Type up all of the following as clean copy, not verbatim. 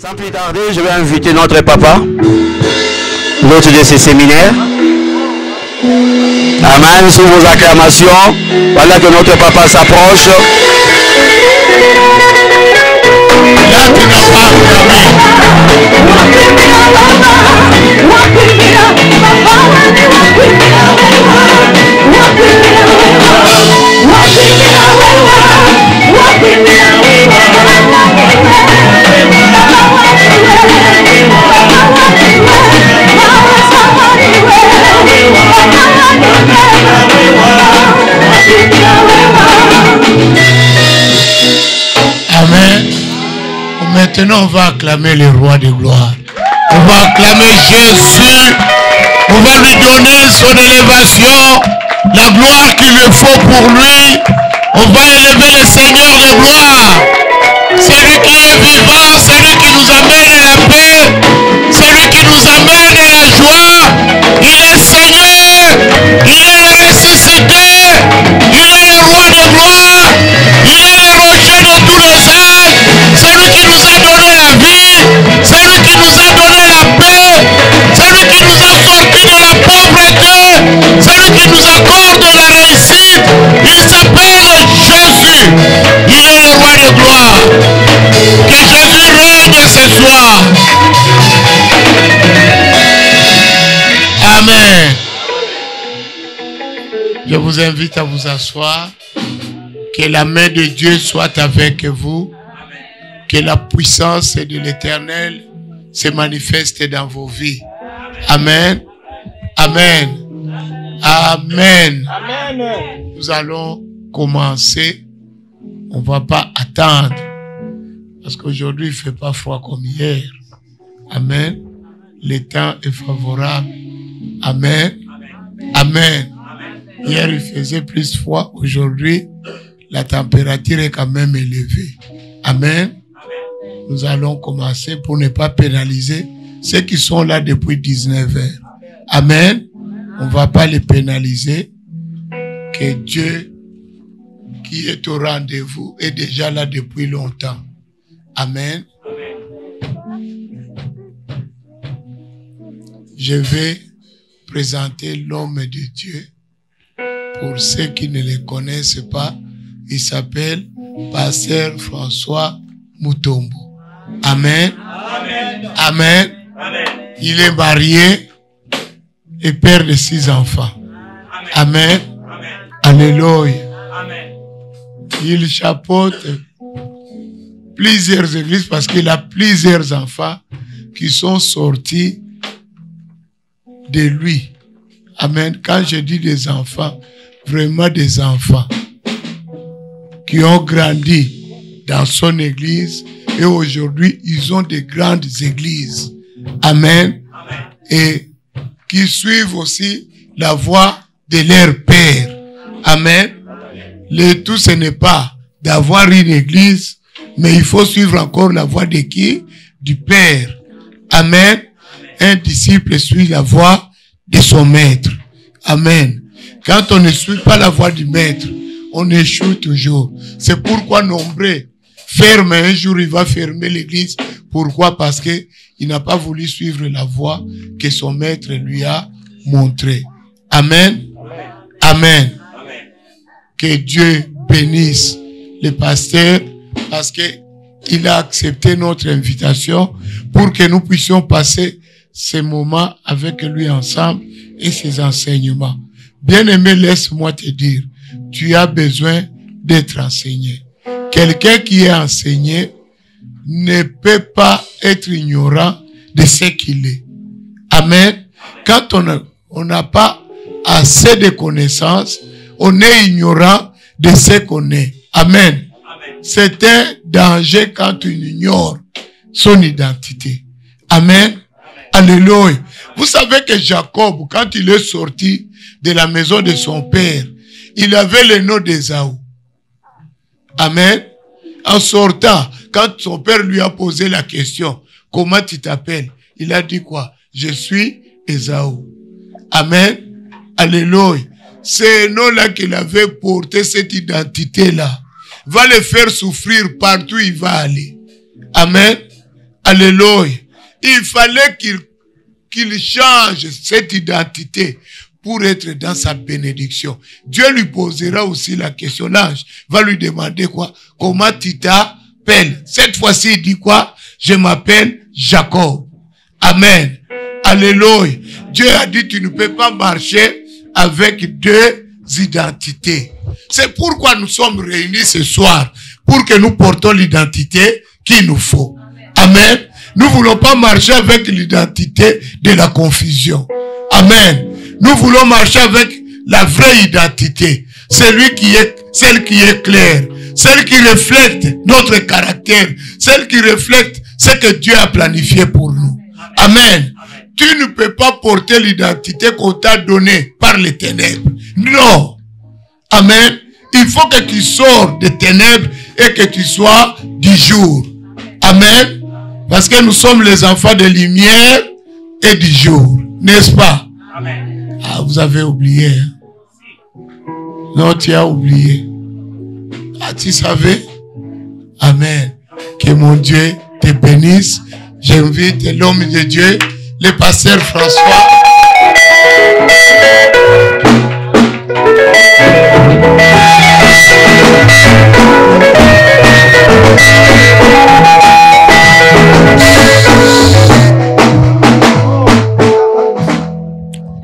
Sans plus tarder, je vais inviter notre papa, l'hôte de ces séminaires. Amen, sous vos acclamations, voilà que notre papa s'approche. Là, tu n'as pas acclamé. Amen. Maintenant, on va acclamer le roi de gloire. On va acclamer Jésus. On va lui donner son élévation, la gloire qu'il lui faut pour lui. On va élever le Seigneur de gloire. C'est lui qui est vivant, c'est lui qui nous amène à la paix, c'est lui qui nous amène à la joie. Il est Seigneur, il est le ressuscité, il est le roi de gloire, il est le rocher de tous les âges, c'est lui qui nous a donné la vie, c'est lui qui nous a donné la paix, c'est lui qui nous a sortis de la pauvreté, c'est lui qui nous accorde la réussite. Il s'appelle Jésus, il est le roi de gloire. Que Jésus règne ce soir. Amen. Je vous invite à vous asseoir. Que la main de Dieu soit avec vous. Que la puissance de l'Éternel se manifeste dans vos vies. Amen. Amen. Amen. Amen. Nous allons commencer. On ne va pas attendre. Parce qu'aujourd'hui, il ne fait pas froid comme hier. Amen. Le temps est favorable. Amen. Amen. Hier, il faisait plus froid. Aujourd'hui, la température est quand même élevée. Amen. Nous allons commencer pour ne pas pénaliser ceux qui sont là depuis 19 heures. Amen. On ne va pas les pénaliser. Que Dieu, qui est au rendez-vous, est déjà là depuis longtemps. Amen. Je vais présenter l'homme de Dieu. Pour ceux qui ne le connaissent pas, il s'appelle Pasteur François Mutombo. Amen. Amen. Amen. Amen. Il est marié et père de 6 enfants. Amen. Amen. Alléluia. Amen. Il chapeaute plusieurs églises parce qu'il a plusieurs enfants qui sont sortis de lui. Amen. Quand je dis des enfants, vraiment des enfants qui ont grandi dans son église et aujourd'hui ils ont de grandes églises. Amen. Amen. Et qui suivent aussi la voie de leur père. Amen. Le tout, ce n'est pas d'avoir une église, mais il faut suivre encore la voie de qui? Du Père. Amen. Un disciple suit la voie de son maître. Amen. Quand on ne suit pas la voie du maître, on échoue toujours. C'est pourquoi nombreux ferment un jour, il va fermer l'église. Pourquoi? Parce que il n'a pas voulu suivre la voie que son maître lui a montrée. Amen. Amen. Amen. Que Dieu bénisse le pasteur parce que il a accepté notre invitation pour que nous puissions passer ces moments avec lui ensemble et ses enseignements. Bien-aimé, laisse-moi te dire, tu as besoin d'être enseigné. Quelqu'un qui est enseigné ne peut pas être ignorant de ce qu'il est. Amen. Quand on n'a pas assez de connaissances, on est ignorant de ce qu'on est. Amen. C'est un danger quand on ignore son identité. Amen. Alléluia. Vous savez que Jacob, quand il est sorti de la maison de son père, il avait le nom d'Ésaü. Amen. En sortant, quand son père lui a posé la question, comment tu t'appelles? Il a dit quoi? Je suis Ésaü. Amen. Alléluia. C'est un nom-là qu'il avait porté, cette identité-là, va le faire souffrir partout où il va aller. Amen. Alléluia. Il fallait qu'il change cette identité pour être dans sa bénédiction. Dieu lui posera aussi la question. L'ange va lui demander quoi? Comment tu t'appelles? Cette fois-ci, il dit quoi? Je m'appelle Jacob. Amen. Alléluia. Dieu a dit, tu ne peux pas marcher avec deux identités. C'est pourquoi nous sommes réunis ce soir, pour que nous portons l'identité qu'il nous faut. Amen. Nous ne voulons pas marcher avec l'identité de la confusion. Amen. Nous voulons marcher avec la vraie identité. Celle qui est claire. Celle qui reflète notre caractère. Celle qui reflète ce que Dieu a planifié pour nous. Amen. Tu ne peux pas porter l'identité qu'on t'a donnée par les ténèbres. Non. Amen. Il faut que tu sors des ténèbres et que tu sois du jour. Amen. Parce que nous sommes les enfants de lumière et du jour. N'est-ce pas? Amen. Ah, vous avez oublié. Hein? Non, tu as oublié. Ah, tu savais? Amen. Que mon Dieu te bénisse. J'invite l'homme de Dieu, le pasteur François.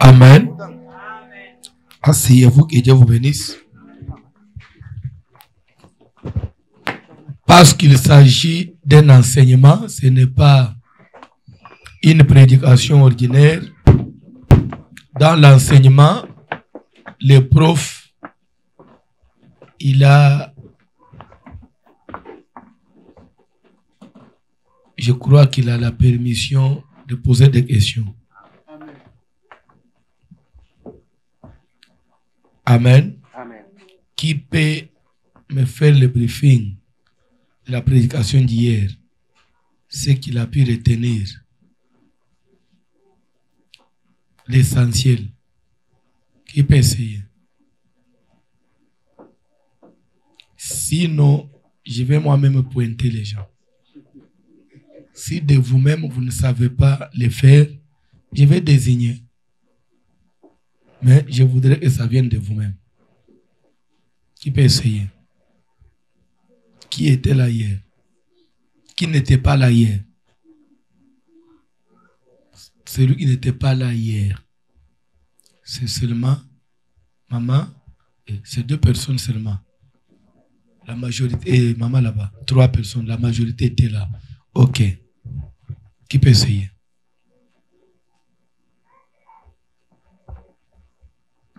Amen. Asseyez-vous, que Dieu vous bénisse. Parce qu'il s'agit d'un enseignement, ce n'est pas une prédication ordinaire. Dans l'enseignement, le prof, je crois qu'il a la permission de poser des questions. Amen. Amen. Qui peut me faire le briefing de la prédication d'hier? Ce qu'il a pu retenir. L'essentiel. Qui peut essayer? Sinon, je vais moi-même pointer les gens. Si de vous-même, vous ne savez pas le faire, je vais désigner. Mais je voudrais que ça vienne de vous-même. Qui peut essayer? Qui était là hier? Qui n'était pas là hier? Celui qui n'était pas là hier. C'est seulement maman et c'est 2 personnes seulement. La majorité, et maman là-bas, 3 personnes, la majorité était là. Ok. Qui peut essayer?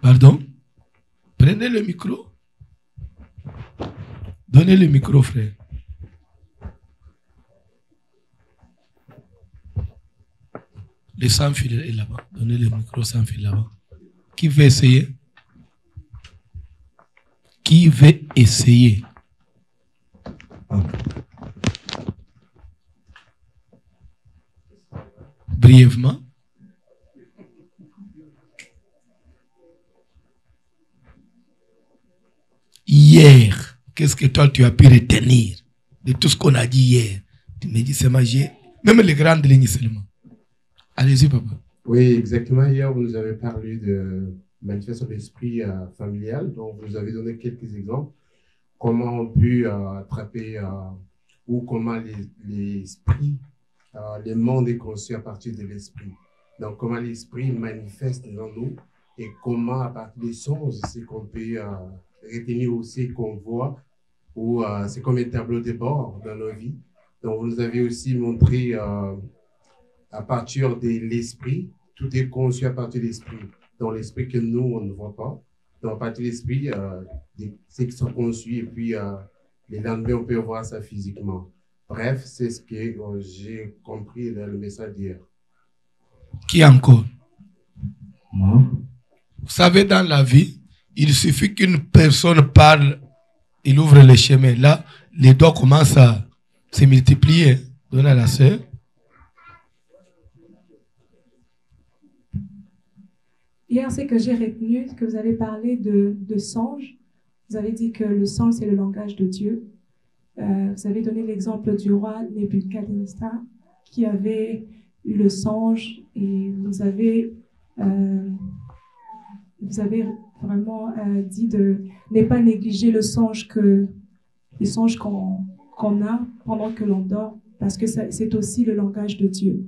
Pardon? Prenez le micro. Donnez le micro, frère. Le sans-fil est là-bas. Donnez le micro sans-fil là-bas. Qui veut essayer? Qui veut essayer? Brièvement. Hier, qu'est-ce que toi tu as pu retenir de tout ce qu'on a dit hier? Tu me dis, c'est magique. Même les grandes lignes seulement. Allez-y, papa. Oui, exactement. Hier, vous nous avez parlé de manifestation d'esprit familial. Donc, vous nous avez donné quelques exemples. Comment on peut attraper ou comment l'esprit, le monde est conçu à partir de l'esprit. Donc, comment l'esprit manifeste dans nous et comment, à partir des sens, c'est qu'on peut retenir aussi qu'on voit ou c'est comme un tableau de bord dans nos vies. Donc, vous nous avez aussi montré à partir de l'esprit, tout est conçu à partir de l'esprit. Dans l'esprit que nous, on ne voit pas. Donc, à partir de l'esprit, c'est qui sont conçus et puis les lendemains, on peut voir ça physiquement. Bref, c'est ce que j'ai compris dans le message d'hier. Qui encore? Vous savez, dans la vie, il suffit qu'une personne parle, il ouvre le chemin. Là, les doigts commencent à se multiplier. Donne à la sœur. Hier, ce que j'ai retenu, c'est que vous avez parlé de songe. Vous avez dit que le songe, c'est le langage de Dieu. Vous avez donné l'exemple du roi Nebuchadnezzar. qui avez eu le songe et vous avez vraiment dit de ne pas négliger les songes qu'on a pendant que l'on dort, parce que c'est aussi le langage de Dieu.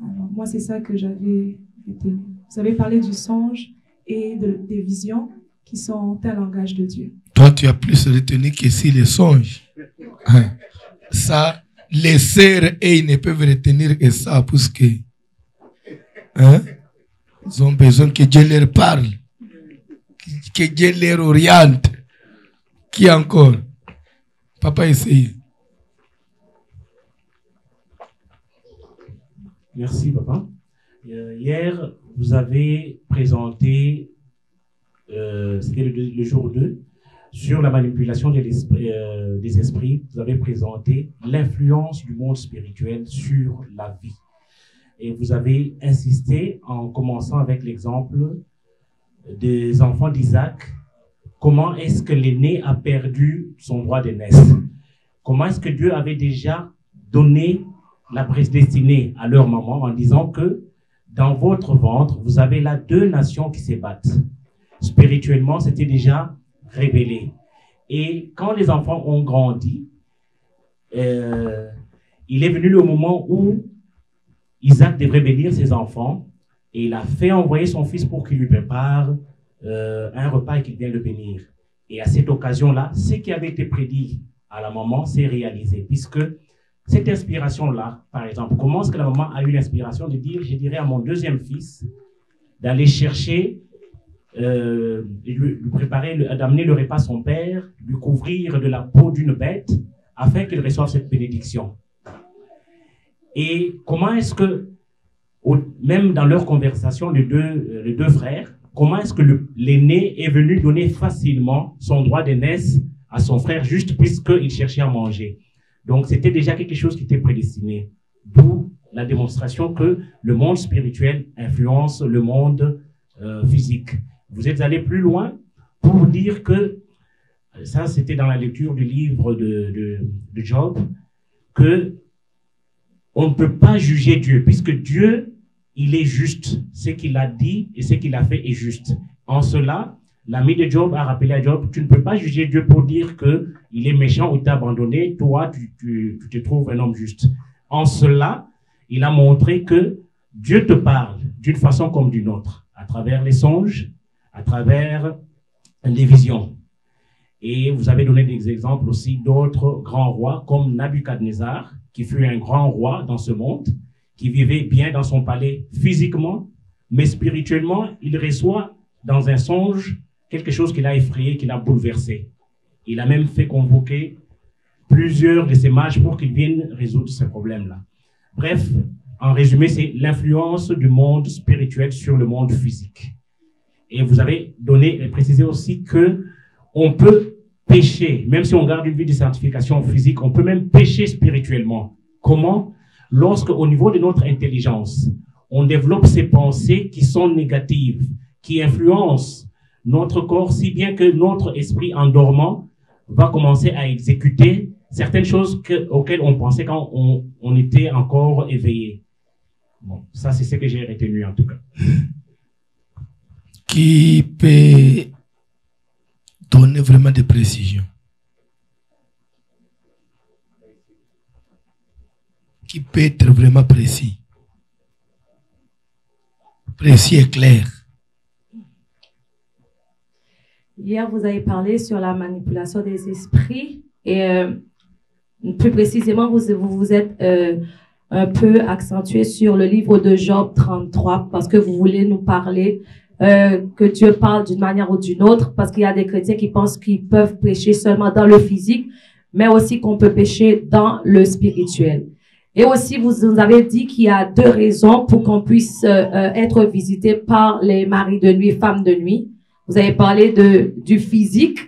Alors, moi, c'est ça que j'avais été. Vous avez parlé du songe et des visions qui sont un langage de Dieu. Toi, tu as plus retenu que si les songes. Ça, les sœurs, ils ne peuvent retenir que ça, parce que ils ont besoin que Dieu leur parle, que Dieu leur oriente. Qui encore? Papa, essaye. Merci, papa. Hier, vous avez présenté, c'était le jour 2, sur la manipulation des esprits. Vous avez présenté l'influence du monde spirituel sur la vie. Et vous avez insisté, en commençant avec l'exemple des enfants d'Isaac, comment est-ce que l'aîné a perdu son droit d'aînesse? Comment est-ce que Dieu avait déjà donné la prédestinée à leur maman en disant que dans votre ventre, vous avez là 2 nations qui se battent. Spirituellement, c'était déjà révélé. Et quand les enfants ont grandi, il est venu le moment où Isaac devrait bénir ses enfants et il a fait envoyer son fils pour qu'il lui prépare un repas et qu'il vienne le bénir. Et à cette occasion-là, ce qui avait été prédit à la maman s'est réalisé, puisque cette inspiration-là, par exemple, comment est-ce que la maman a eu l'inspiration de dire, je dirais à mon 2e fils, d'aller chercher, lui préparer, d'amener le repas à son père, lui couvrir de la peau d'une bête, afin qu'il reçoive cette bénédiction. Et comment est-ce que, même dans leur conversation, les deux frères, comment est-ce que l'aîné est venu donner facilement son droit d'aînesse à son frère, juste puisqu'il cherchait à manger? Donc, c'était déjà quelque chose qui était prédestiné. D'où la démonstration que le monde spirituel influence le monde physique. Vous êtes allé plus loin pour dire que, ça c'était dans la lecture du livre de Job, que on ne peut pas juger Dieu, puisque Dieu, il est juste. Ce qu'il a dit et ce qu'il a fait est juste. En cela, l'ami de Job a rappelé à Job, tu ne peux pas juger Dieu pour dire qu'il est méchant ou il t'a abandonné. Toi, tu te trouves un homme juste. En cela, il a montré que Dieu te parle d'une façon comme d'une autre, à travers les songes, à travers les visions. Et vous avez donné des exemples aussi d'autres grands rois, comme Nabuchodonosor, qui fut un grand roi dans ce monde, qui vivait bien dans son palais physiquement, mais spirituellement, il reçoit dans un songe quelque chose qui l'a effrayé, qui l'a bouleversé. Il a même fait convoquer plusieurs de ses mages pour qu'ils viennent résoudre ce problème-là. Bref, en résumé, c'est l'influence du monde spirituel sur le monde physique. Et vous avez précisé aussi que on peut pécher, même si on garde une vie de sanctification physique, on peut même pécher spirituellement. Comment? Lorsque, au niveau de notre intelligence, on développe ces pensées qui sont négatives, qui influencent notre corps, si bien que notre esprit en dormant va commencer à exécuter certaines choses auxquelles on pensait quand on était encore éveillé. Bon, ça c'est ce que j'ai retenu en tout cas. Qui peut donner vraiment des précisions? Qui peut être vraiment précis? Précis et clair. Hier, vous avez parlé sur la manipulation des esprits et plus précisément, vous êtes un peu accentué sur le livre de Job 33 parce que vous voulez nous parler que Dieu parle d'une manière ou d'une autre, parce qu'il y a des chrétiens qui pensent qu'ils peuvent pécher seulement dans le physique, mais aussi qu'on peut pécher dans le spirituel. Et aussi, vous nous avez dit qu'il y a 2 raisons pour qu'on puisse être visité par les maris de nuit et femmes de nuit. Vous avez parlé du physique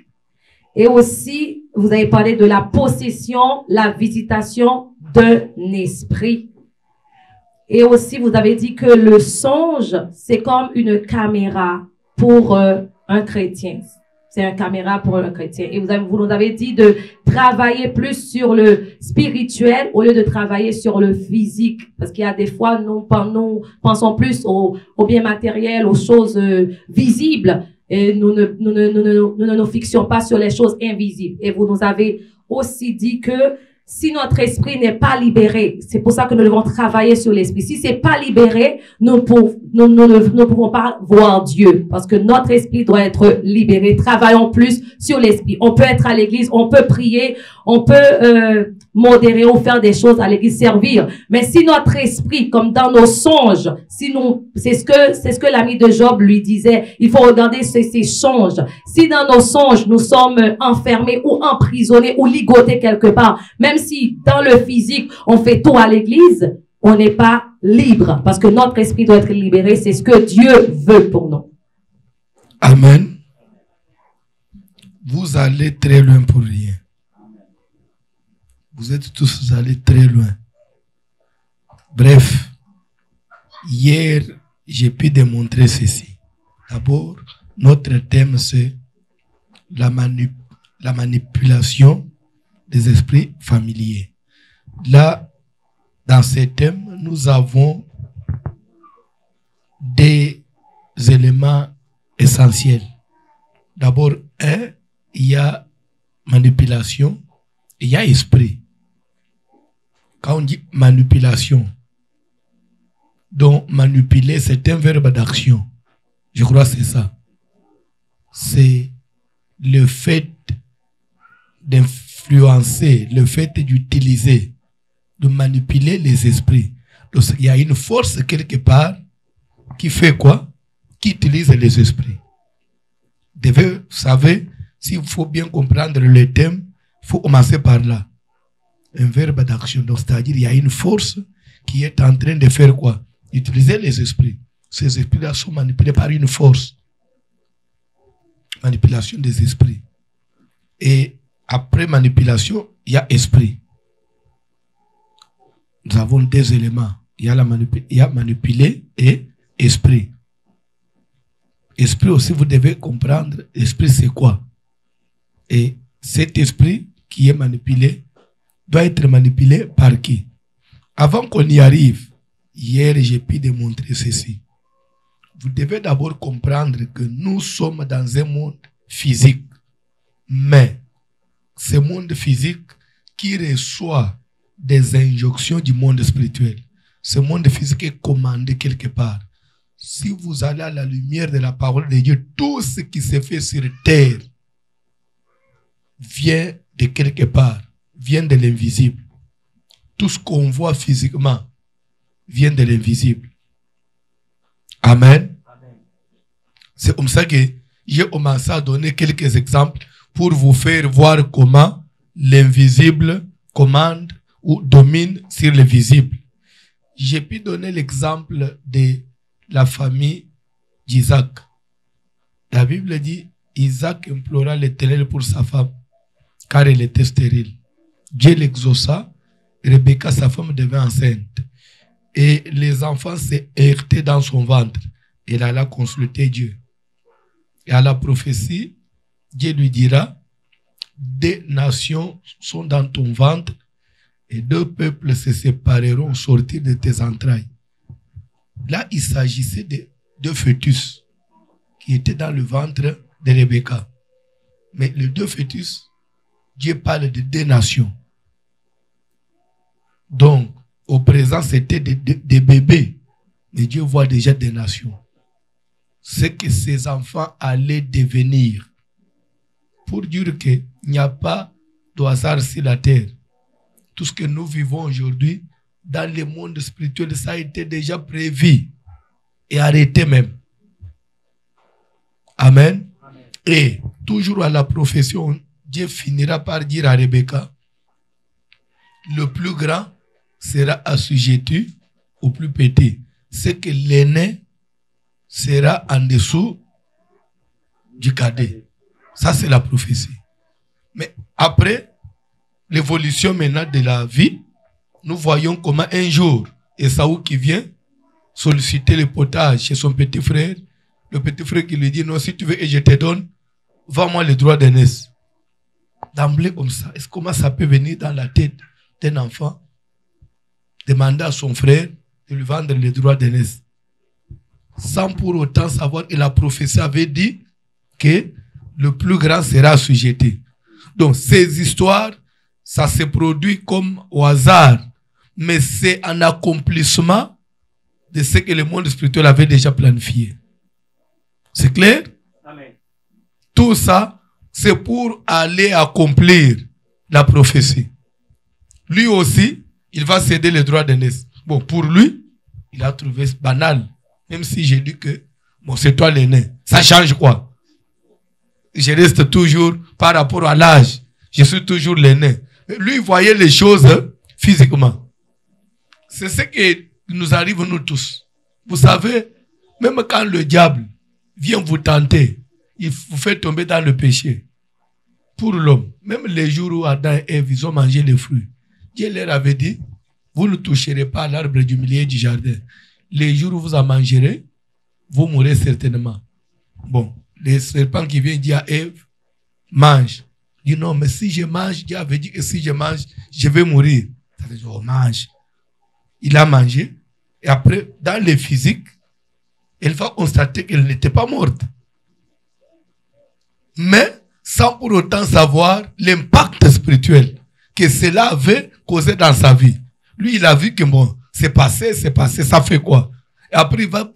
et aussi, vous avez parlé de la possession, la visitation d'un esprit. Et aussi, vous avez dit que le songe, c'est comme une caméra pour un chrétien. c'est un caméra pour un chrétien. Et vous nous avez dit de travailler plus sur le spirituel au lieu de travailler sur le physique. Parce qu'il y a des fois, nous pensons plus au bien matériel, aux choses visibles. Et nous ne nous fixons pas sur les choses invisibles. Et vous nous avez aussi dit que si notre esprit n'est pas libéré, c'est pour ça que nous devons travailler sur l'esprit. Si c'est pas libéré, nous ne pouvons pas voir Dieu, parce que notre esprit doit être libéré. Travaillons plus sur l'esprit. On peut être à l'église, on peut prier, on peut modérer ou faire des choses à l'église, servir. Mais si notre esprit, comme dans nos songes, c'est ce que l'ami de Job lui disait, il faut regarder ses songes. Si dans nos songes, nous sommes enfermés ou emprisonnés ou ligotés quelque part, même si dans le physique, on fait tout à l'église, on n'est pas libre, parce que notre esprit doit être libéré. C'est ce que Dieu veut pour nous. Amen. Vous allez très loin pour rien. Vous êtes tous allés très loin. Bref, hier, j'ai pu démontrer ceci. D'abord, notre thème, c'est la manipulation des esprits familiers. Là, dans ces thèmes, nous avons des éléments essentiels. D'abord, il y a manipulation, il y a esprit. Quand on dit manipulation, donc manipuler, c'est un verbe d'action. Je crois que c'est ça. C'est le fait d'influencer, le fait d'utiliser, de manipuler les esprits. Donc, il y a une force quelque part qui fait quoi? Qui utilise les esprits. Vous savez, s'il faut bien comprendre le thème, il faut commencer par là. Un verbe d'action. Donc, c'est-à-dire, il y a une force qui est en train de faire quoi? Utiliser les esprits. Ces esprits-là sont manipulés par une force. Manipulation des esprits. Et après manipulation, il y a esprit. Nous avons deux éléments. Il y a manipuler et esprit. Esprit aussi, vous devez comprendre, esprit c'est quoi? Et cet esprit qui est manipulé doit être manipulé par qui? Avant qu'on y arrive, hier j'ai pu démontrer ceci. Vous devez d'abord comprendre que nous sommes dans un monde physique. Mais ce monde physique qui reçoit des injonctions du monde spirituel. Ce monde physique est commandé quelque part. Si vous allez à la lumière de la parole de Dieu, tout ce qui se fait sur terre vient de quelque part, vient de l'invisible. Tout ce qu'on voit physiquement vient de l'invisible. Amen. C'est comme ça que j'ai commencé à donner quelques exemples pour vous faire voir comment l'invisible commande ou domine sur le visible. J'ai pu donner l'exemple de la famille d'Isaac. La Bible dit, Isaac implora l'Éternel pour sa femme, car elle était stérile. Dieu l'exauça, Rebecca, sa femme, devint enceinte. Et les enfants s'est heurtés dans son ventre. Elle alla consulter Dieu. Et à la prophétie, Dieu lui dira, deux nations sont dans ton ventre et deux peuples se sépareront au sortir de tes entrailles. Là, il s'agissait de deux fœtus qui étaient dans le ventre de Rebecca. Mais les deux fœtus, Dieu parle de deux nations. Donc, au présent, c'était des bébés. Mais Dieu voit déjà des nations. Ce que ces enfants allaient devenir. Pour dire qu'il n'y a pas de hasard sur la terre. Tout ce que nous vivons aujourd'hui, dans le monde spirituel, ça a été déjà prévu et arrêté même. Amen. Amen. Et toujours à la profession, Dieu finira par dire à Rebecca, le plus grand sera assujetti au plus petit. C'est que l'aîné sera en dessous du cadet. Ça, c'est la prophétie. Mais après, l'évolution maintenant de la vie, nous voyons comment un jour, Esaü qui vient solliciter le potage chez son petit frère, le petit frère qui lui dit, non, si tu veux et je te donne, vends-moi les droits d'aînesse. D'emblée comme ça, est-ce comment ça peut venir dans la tête d'un enfant, demander à son frère de lui vendre les droits d'aînesse, sans pour autant savoir que la prophétie avait dit que le plus grand sera assujetti. Donc, ces histoires, ça se produit comme au hasard, mais c'est un accomplissement de ce que le monde spirituel avait déjà planifié. C'est clair? Amen. Tout ça, c'est pour aller accomplir la prophétie. Lui aussi, il va céder les droits d'aînesse. Bon, pour lui, il a trouvé banal. Même si j'ai dit que, bon, c'est toi l'aîné. Ça change quoi? Je reste toujours par rapport à l'âge. Je suis toujours l'aîné. Lui, il voyait les choses physiquement. C'est ce qui nous arrive nous tous. Vous savez, même quand le diable vient vous tenter, il vous fait tomber dans le péché. Pour l'homme, même les jours où Adam et Ève, ils ont mangé les fruits, Dieu leur avait dit, vous ne toucherez pas à l'arbre du milieu du jardin. Les jours où vous en mangerez, vous mourrez certainement. Bon, le serpent qui vient dire à Ève, mange. Il dit non, mais si je mange, Dieu avait dit que si je mange, je vais mourir. Ça veut dire, oh, mange. Il a mangé. Et après, dans le physique, elle va constater qu'elle n'était pas morte. Mais, sans pour autant savoir l'impact spirituel que cela avait causé dans sa vie. Lui, il a vu que bon, c'est passé, ça fait quoi? Et après, il va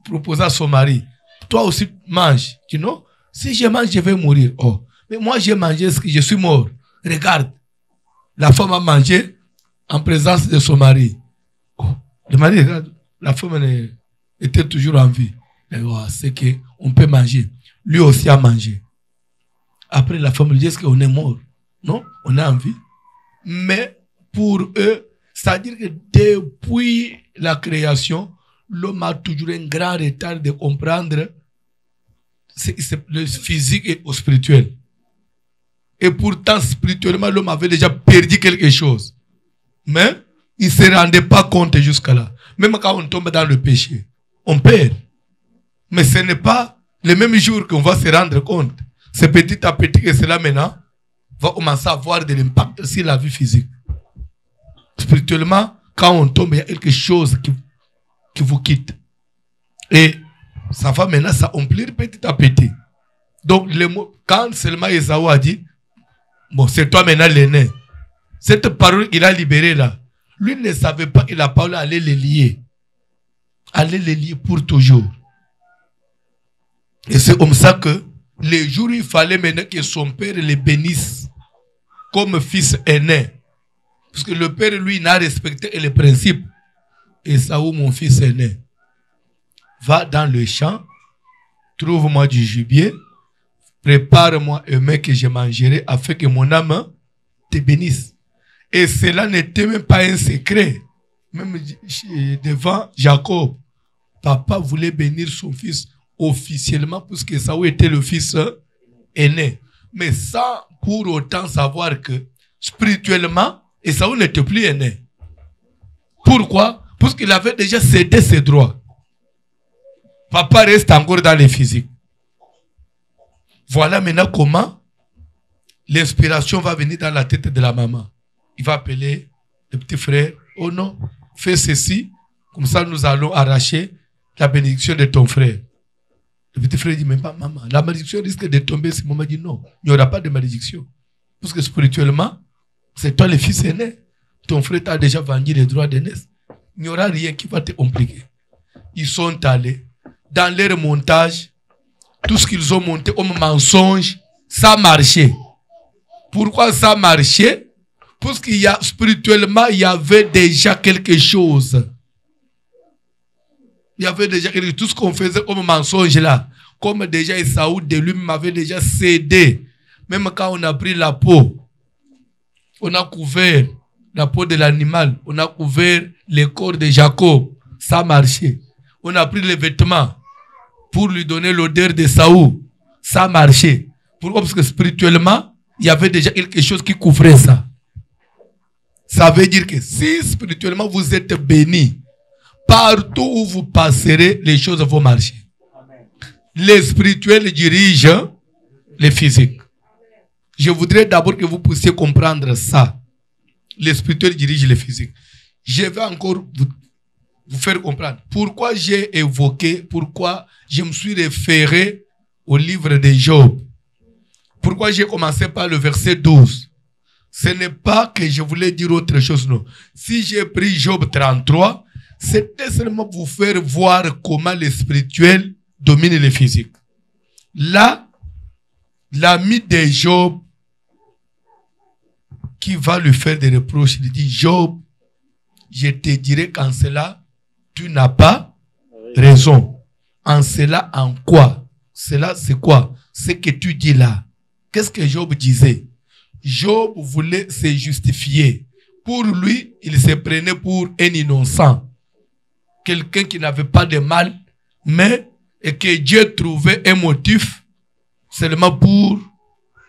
proposer à son mari, toi aussi, mange. Tu dis non, si je mange, je vais mourir. Oh, mais moi, j'ai mangé, je suis mort. Regarde, la femme a mangé en présence de son mari. Oh, le mari, regarde, la femme était toujours en vie. Oh, c'est qu'on peut manger. Lui aussi a mangé. Après, la femme lui dit, est-ce qu'on est mort? Non, on est en vie. Mais pour eux, c'est-à-dire que depuis la création, l'homme a toujours un grand retard de comprendre le physique et le spirituel. Et pourtant, spirituellement, l'homme avait déjà perdu quelque chose. Mais il ne se rendait pas compte jusqu'à là. Même quand on tombe dans le péché, on perd. Mais ce n'est pas le même jour qu'on va se rendre compte. C'est petit à petit que cela maintenant va commencer à avoir de l'impact sur la vie physique. Spirituellement, quand on tombe, il y a quelque chose qui vous quitte. Et ça va maintenant s'accomplir petit à petit. Donc, quand seulement Esaü a dit, bon, c'est toi maintenant l'aîné. Cette parole qu'il a libérée là, lui ne savait pas que la parole allait les lier. Allait les lier pour toujours. Et c'est comme ça que les jours où il fallait maintenant que son père le bénisse comme fils aîné. Parce que le père, lui, n'a respecté les principes. Esaü, mon fils aîné, va dans le champ, trouve-moi du gibier, prépare-moi un mets que je mangerai afin que mon âme te bénisse. Et cela n'était même pas un secret. Même devant Jacob, papa voulait bénir son fils officiellement puisque Esaü était le fils aîné. Mais sans pour autant savoir que spirituellement, Esaü n'était plus aîné. Pourquoi? Parce qu'il avait déjà cédé ses droits. Papa reste encore dans les physiques. Voilà maintenant comment l'inspiration va venir dans la tête de la maman. Il va appeler le petit frère. Oh non, fais ceci. Comme ça, nous allons arracher la bénédiction de ton frère. Le petit frère dit, mais pas maman. La malédiction risque de tomber. Si maman dit non, il n'y aura pas de malédiction. Parce que spirituellement, c'est toi le fils aîné. Ton frère t'a déjà vendu les droits d'aînesse. Il n'y aura rien qui va te compliquer. Ils sont allés dans leur montage. Tout ce qu'ils ont monté comme mensonge, ça marchait. Pourquoi ça marchait? Parce qu'il y a spirituellement, il y avait déjà quelque chose. Il y avait déjà quelque chose. Tout ce qu'on faisait comme mensonge là, comme déjà Esaü de lui-même avait déjà cédé. Même quand on a pris la peau, on a couvert la peau de l'animal, on a couvert le corps de Jacob, ça marchait. On a pris les vêtements pour lui donner l'odeur d'Esaü, ça marchait. Pourquoi? Parce que spirituellement, il y avait déjà quelque chose qui couvrait ça. Ça veut dire que si spirituellement vous êtes bénis, partout où vous passerez, les choses vont marcher. Amen. Les spirituels dirigent le physique. Je voudrais d'abord que vous puissiez comprendre ça. Le spirituel dirige le physique. Je vais encore vous faire comprendre pourquoi j'ai évoqué, pourquoi je me suis référé au livre de Job. Pourquoi j'ai commencé par le verset 12. Ce n'est pas que je voulais dire autre chose, non. Si j'ai pris Job 33, c'était seulement pour vous faire voir comment le spirituel domine le physique. Là, l'ami de Job qui va lui faire des reproches, il dit, Job, je te dirai qu'en cela, tu n'as pas raison. En cela, en quoi? Cela, c'est quoi? Ce que tu dis là. Qu'est-ce que Job disait? Job voulait se justifier. Pour lui, il se prenait pour un innocent. Quelqu'un qui n'avait pas de mal, mais et que Dieu trouvait un motif seulement pour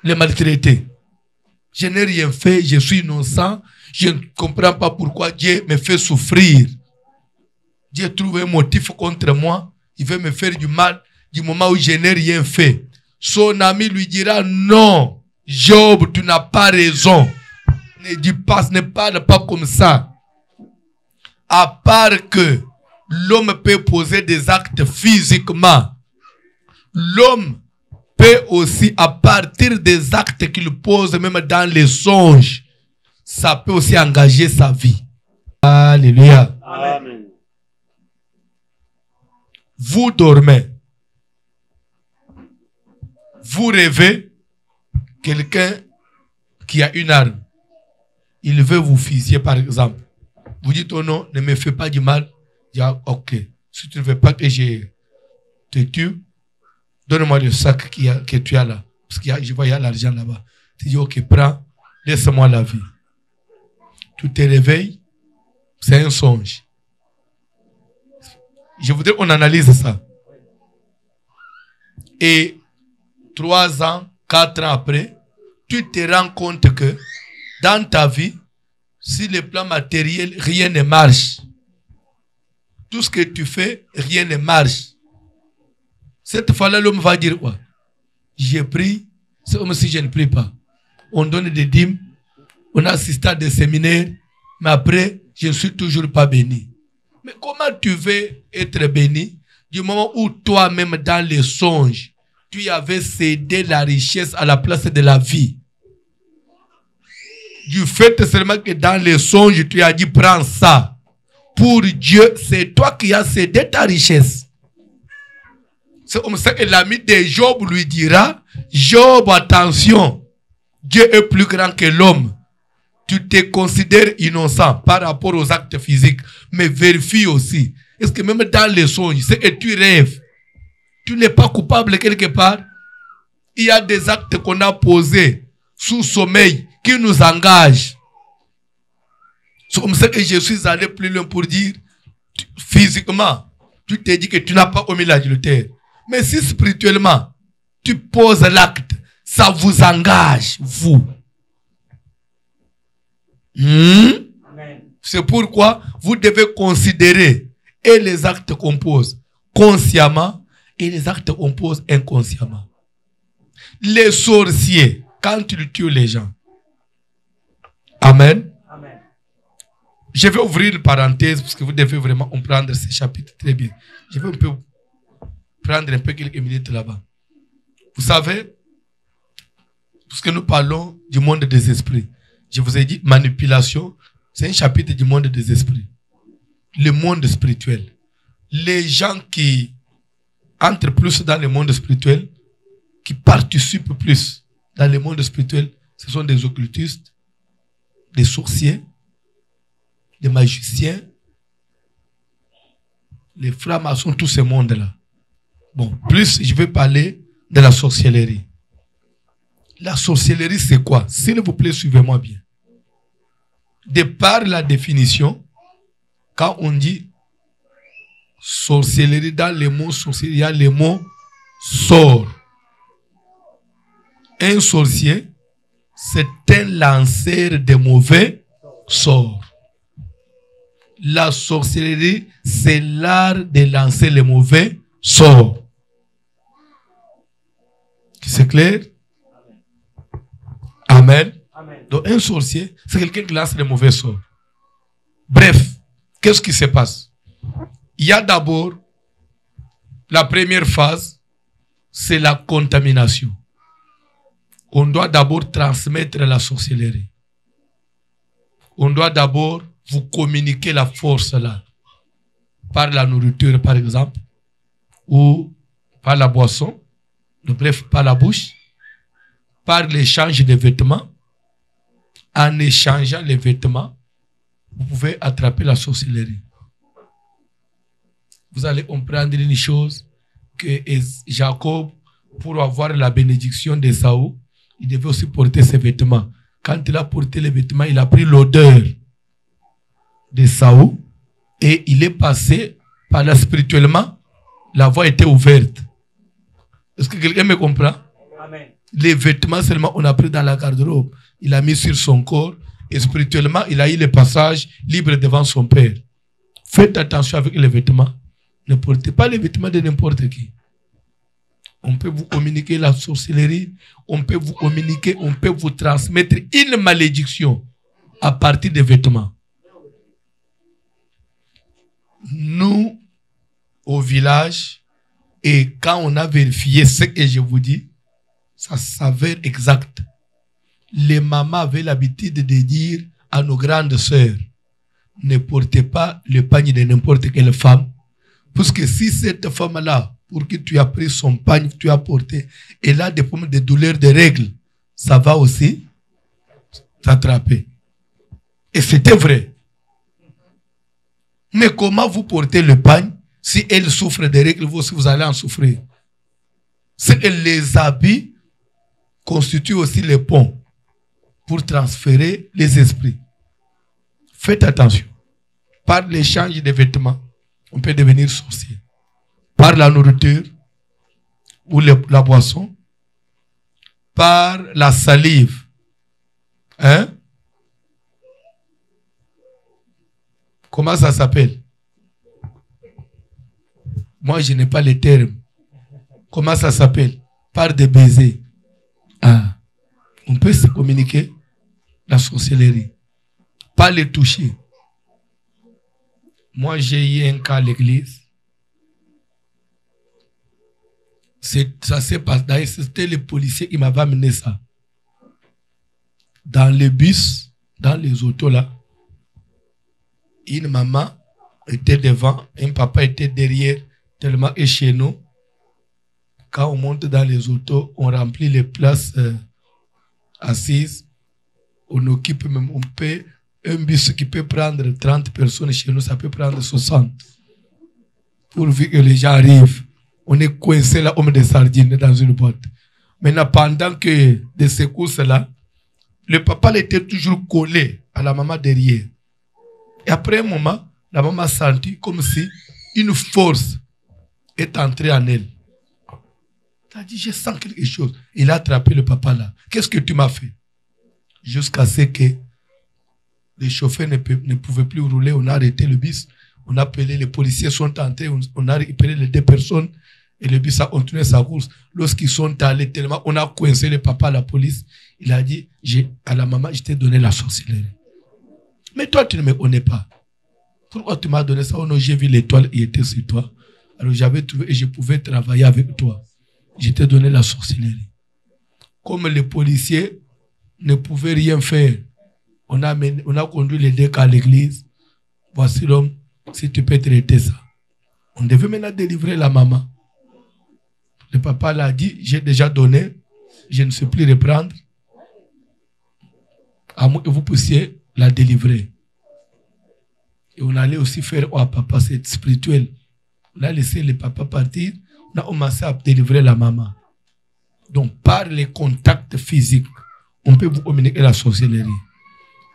le maltraiter. Je n'ai rien fait, je suis innocent, je ne comprends pas pourquoi Dieu me fait souffrir. Dieu trouve un motif contre moi, il veut me faire du mal du moment où je n'ai rien fait. Son ami lui dira, non, Job, tu n'as pas raison. Ne dis pas, ne parle pas comme ça. À part que l'homme peut poser des actes physiquement, l'homme peut aussi, à partir des actes qu'il pose, même dans les songes, ça peut aussi engager sa vie. Alléluia. Amen. Vous dormez. Vous rêvez quelqu'un qui a une arme. Il veut vous fusiller, par exemple. Vous dites, oh non, ne me fais pas du mal. Il dit, ah, ok. Si tu ne veux pas que je te tue, donne-moi le sac que tu as là. Parce que je vois, il y a l'argent là-bas. Tu dis, ok, prends, laisse-moi la vie. Tu te réveilles, c'est un songe. Je voudrais qu'on analyse ça. Et 3 ans, 4 ans après, tu te rends compte que dans ta vie, sur le plan matériel, rien ne marche. Tout ce que tu fais, rien ne marche. Cette fois-là, l'homme va dire quoi? J'ai pris, c'est comme si je ne prie pas. On donne des dîmes, on assiste à des séminaires, mais après, je ne suis toujours pas béni. Mais comment tu veux être béni du moment où toi-même, dans les songes, tu avais cédé la richesse à la place de la vie? Du fait seulement que dans les songes, tu as dit, prends ça. Pour Dieu, c'est toi qui as cédé ta richesse. C'est comme ça que l'ami de Job lui dira, Job, attention, Dieu est plus grand que l'homme. Tu te considères innocent par rapport aux actes physiques, mais vérifie aussi. Est-ce que même dans les songes, c'est que tu rêves, tu n'es pas coupable quelque part? Il y a des actes qu'on a posés sous sommeil qui nous engagent. C'est comme ça que je suis allé plus loin pour dire, physiquement, tu te dis que tu n'as pas commis l'adultère. Mais si spirituellement, tu poses l'acte, ça vous engage, vous. C'est pourquoi vous devez considérer et les actes qu'on pose consciemment et les actes qu'on pose inconsciemment. Les sorciers, quand ils tuent les gens. Amen. Amen. Je vais ouvrir une parenthèse parce que vous devez vraiment comprendre ce chapitre très bien. Je vais un peu prendre un peu quelques minutes là-bas. Vous savez, puisque nous parlons du monde des esprits, je vous ai dit manipulation, c'est un chapitre du monde des esprits. Le monde spirituel. Les gens qui entrent plus dans le monde spirituel, qui participent plus dans le monde spirituel, ce sont des occultistes, des sorciers, des magiciens, les francs-maçons, tout ce monde-là. Bon, plus je vais parler de la sorcellerie. La sorcellerie, c'est quoi? S'il vous plaît, suivez-moi bien. De par la définition, quand on dit sorcellerie, dans le mot sorcellerie, il y a le mot sort. Un sorcier, c'est un lanceur de mauvais sorts. La sorcellerie, c'est l'art de lancer les mauvais sorts. C'est clair? Amen. Amen. Donc un sorcier, c'est quelqu'un qui lance les mauvais sorts. Bref, qu'est-ce qui se passe? Il y a d'abord la première phase, c'est la contamination. On doit d'abord transmettre la sorcellerie. On doit d'abord vous communiquer la force là. Par la nourriture, par exemple, ou par la boisson, bref, par la bouche, par l'échange des vêtements. En échangeant les vêtements, vous pouvez attraper la sorcellerie. Vous allez comprendre une chose, que Jacob, pour avoir la bénédiction d'Ésaü, il devait aussi porter ses vêtements. Quand il a porté les vêtements, il a pris l'odeur d'Ésaü et il est passé par là spirituellement, la voie était ouverte. Est-ce que quelqu'un me comprend? Amen. Les vêtements seulement on a pris dans la garde-robe. Il a mis sur son corps et spirituellement, il a eu le passage libre devant son Père. Faites attention avec les vêtements. Ne portez pas les vêtements de n'importe qui. On peut vous communiquer la sorcellerie, on peut vous communiquer, on peut vous transmettre une malédiction à partir des vêtements. Nous, au village, et quand on a vérifié ce que je vous dis, ça s'avère exact. Les mamans avaient l'habitude de dire à nos grandes sœurs, ne portez pas le pagne de n'importe quelle femme, parce que si cette femme-là, pour que tu aies pris son pagne, tu as porté, elle a des problèmes de douleurs de règles, ça va aussi t'attraper. Et c'était vrai. Mais comment vous portez le pagne si elle souffre de règles, vous aussi vous allez en souffrir? C'est que les habits constituent aussi les ponts pour transférer les esprits. Faites attention. Par l'échange des vêtements, on peut devenir sorcier. Par la nourriture ou la boisson, par la salive. Hein? Comment ça s'appelle? Moi, je n'ai pas les termes. Comment ça s'appelle? Par des baisers. Ah. On peut se communiquer la sorcellerie. Pas les toucher. Moi, j'ai eu un cas à l'église. Ça s'est passé. D'ailleurs, c'était le policier qui m'avait amené ça. Dans les bus, dans les autos là, une maman était devant, un papa était derrière, tellement que chez nous, quand on monte dans les autos, on remplit les places assises, on occupe même, on peut, un bus qui peut prendre 30 personnes chez nous, ça peut prendre 60. Pourvu que les gens arrivent, on est coincé là, comme des sardines dans une boîte. Maintenant, pendant que des secousses là, le papa était toujours collé à la maman derrière. Et après un moment, la maman a senti comme si une force est entrée en elle. Elle a dit, je sens quelque chose. Il a attrapé le papa là. Qu'est-ce que tu m'as fait? Jusqu'à ce que les chauffeurs ne pouvaient plus rouler. On a arrêté le bus. On a appelé, les policiers sont entrés. On a récupéré les 2 personnes. Et le bus a continué sa course. Lorsqu'ils sont allés tellement, on a coincé le papa à la police. Il a dit, à la maman, je t'ai donné la sorcellerie. Mais toi, tu ne me connais pas. Pourquoi tu m'as donné ça? Oh non, j'ai vu l'étoile, il était sur toi. Alors j'avais trouvé et je pouvais travailler avec toi. Je t'ai donné la sorcellerie. Comme les policiers ne pouvaient rien faire, on a conduit les 2 cas à l'église. Voici l'homme, si tu peux traiter ça. On devait maintenant délivrer la maman. Le papa l'a dit, j'ai déjà donné, je ne sais plus reprendre. À moins que vous puissiez la délivrer. Et on allait aussi faire à papa, c'est spirituel. On a laissé le papa partir, on a commencé à délivrer la maman. Donc, par les contacts physiques, on peut vous communiquer la sorcellerie.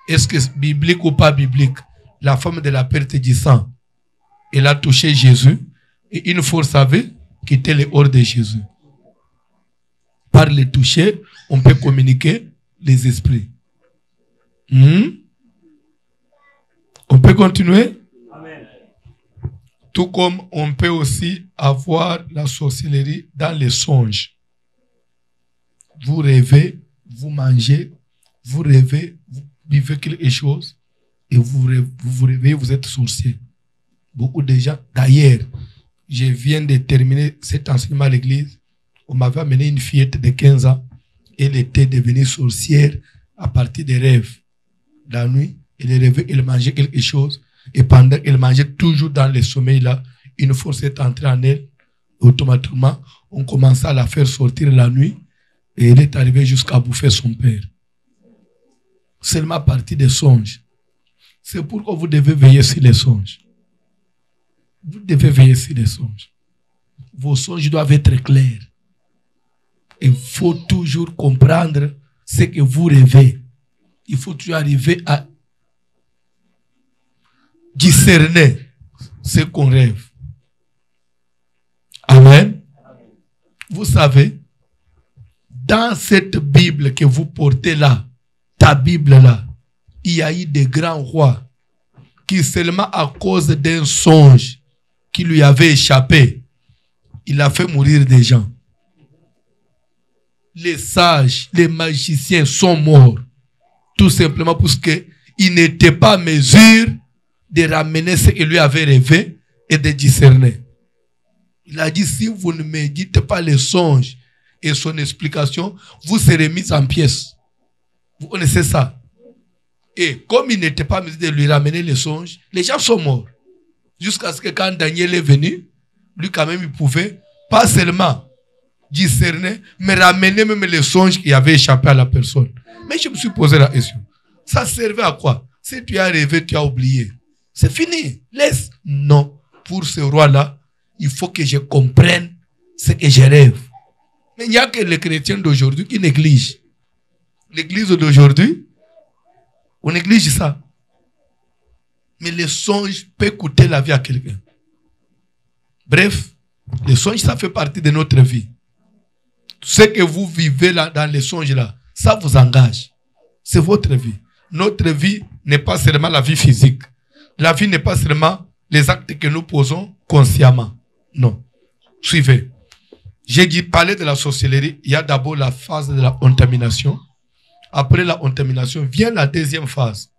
Est-ce que c'est biblique ou pas biblique? La femme de la perte du sang, elle a touché Jésus et une force avait quitté le hors de Jésus. Par le toucher, on peut communiquer les esprits. On peut continuer? Amen. Tout comme on peut aussi avoir la sorcellerie dans les songes. Vous rêvez, vous mangez vous rêvez, vous vivez quelque chose, et vous vous réveillez, vous êtes sorcier. Beaucoup de gens, d'ailleurs, je viens de terminer cet enseignement à l'église, on m'avait amené une fillette de 15 ans, elle était devenue sorcière à partir des rêves. La nuit, elle rêvait, elle mangeait quelque chose, et pendant qu'elle mangeait toujours dans le sommeil là, une force est entrée en elle, automatiquement, on commençait à la faire sortir la nuit, et elle est arrivée jusqu'à bouffer son père. Seulement à partir des songes. C'est pourquoi vous devez veiller sur les songes. Vous devez veiller sur les songes. Vos songes doivent être clairs. Il faut toujours comprendre ce que vous rêvez. Il faut toujours arriver à discerner ce qu'on rêve. Amen. Vous savez, dans cette Bible que vous portez là, ta Bible là, il y a eu des grands rois qui seulement à cause d'un songe qui lui avait échappé, il a fait mourir des gens. Les sages, les magiciens sont morts. Tout simplement parce qu'ils n'étaient pas en mesure de ramener ce qu'il lui avait rêvé et de discerner. Il a dit, si vous ne me dites pas les songes et son explication, vous serez mis en pièces. Vous connaissez ça? Et comme il n'était pas en mesure de lui ramener les songes, les gens sont morts. Jusqu'à ce que quand Daniel est venu, lui quand même il pouvait pas seulement discerner, mais ramener même les songes qui avaient échappé à la personne. Mais je me suis posé la question. Ça servait à quoi? Si tu as rêvé, tu as oublié. C'est fini. Laisse. Non. Pour ce roi-là, il faut que je comprenne ce que je rêve. Mais il n'y a que les chrétiens d'aujourd'hui qui négligent. L'église d'aujourd'hui, on néglige ça. Mais les songes peuvent coûter la vie à quelqu'un. Bref, les songes, ça fait partie de notre vie. Ce que vous vivez là, dans les songes là, ça vous engage. C'est votre vie. Notre vie n'est pas seulement la vie physique. La vie n'est pas seulement les actes que nous posons consciemment. Non. Suivez. J'ai dit, parler de la sorcellerie, il y a d'abord la phase de la contamination. Après la contamination, vient la deuxième phase.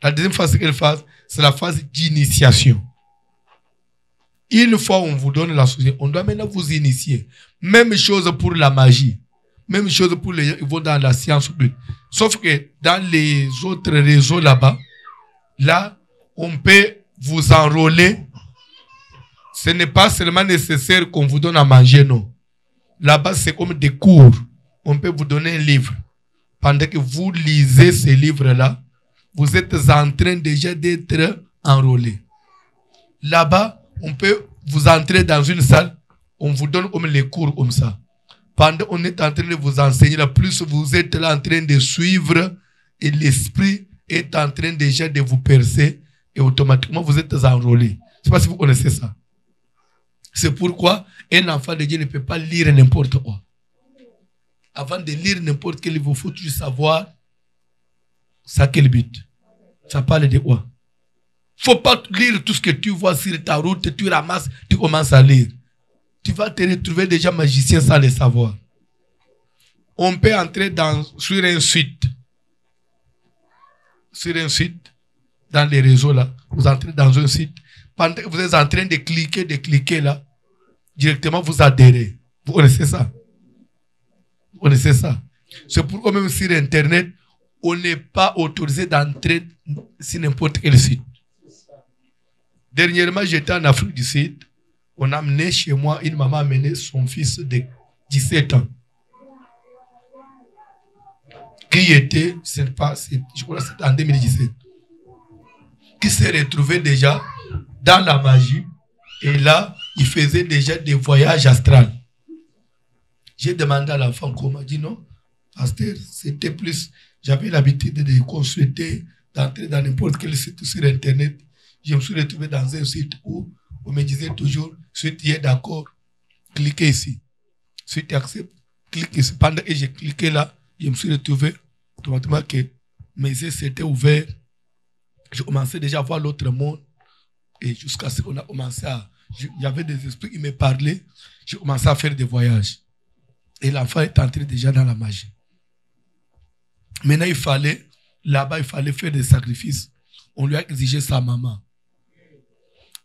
La deuxième phase, c'est quelle phase? C'est la phase d'initiation. Une fois on vous donne la sorcellerie, on doit maintenant vous initier. Même chose pour la magie. Même chose pour les gens qui vont dans la science. Sauf que dans les autres réseaux là-bas, là, on peut vous enrôler. Ce n'est pas seulement nécessaire qu'on vous donne à manger, non. Là-bas, c'est comme des cours. On peut vous donner un livre. Pendant que vous lisez ces livres-là, vous êtes en train déjà d'être enrôlé. Là-bas, on peut vous entrer dans une salle, on vous donne comme les cours comme ça. Pendant qu'on est en train de vous enseigner, là, plus vous êtes là en train de suivre et l'esprit est en train déjà de vous percer et automatiquement vous êtes enrôlé. Je ne sais pas si vous connaissez ça. C'est pourquoi un enfant de Dieu ne peut pas lire n'importe quoi. Avant de lire n'importe quel livre, il faut toujours savoir ça quel but. Ça parle de quoi? Il ne faut pas lire tout ce que tu vois sur ta route, tu ramasses, tu commences à lire. Tu vas te retrouver déjà magicien sans le savoir. On peut entrer sur un site. Sur un site, dans les réseaux là. Vous entrez dans un site. Pendant que vous êtes en train de cliquer là, directement vous adhérez. Vous connaissez ça? Vous connaissez ça? C'est pourquoi même sur Internet, on n'est pas autorisé d'entrer sur n'importe quel site. Dernièrement, j'étais en Afrique du Sud. On a amené chez moi, une maman a amené son fils de 17 ans. Qui était, je crois que c'était en 2017. Qui s'est retrouvé déjà dans la magie. Et là, il faisait déjà des voyages astrales. J'ai demandé à l'enfant comment. Il dit non, pasteur, c'était plus. J'avais l'habitude de consulter, d'entrer dans n'importe quel site sur Internet. Je me suis retrouvé dans un site où on me disait toujours, si tu es d'accord, cliquez ici. Si tu acceptes, clique ici. Pendant que j'ai cliqué là, je me suis retrouvé automatiquement que mes yeux s'étaient ouverts. Je commençais déjà à voir l'autre monde. Et jusqu'à ce qu'on a commencé à... Il y avait des esprits qui me parlaient. J'ai commencé à faire des voyages. Et l'enfant est entré déjà dans la magie. Maintenant, là-bas, il fallait faire des sacrifices. On lui a exigé sa maman.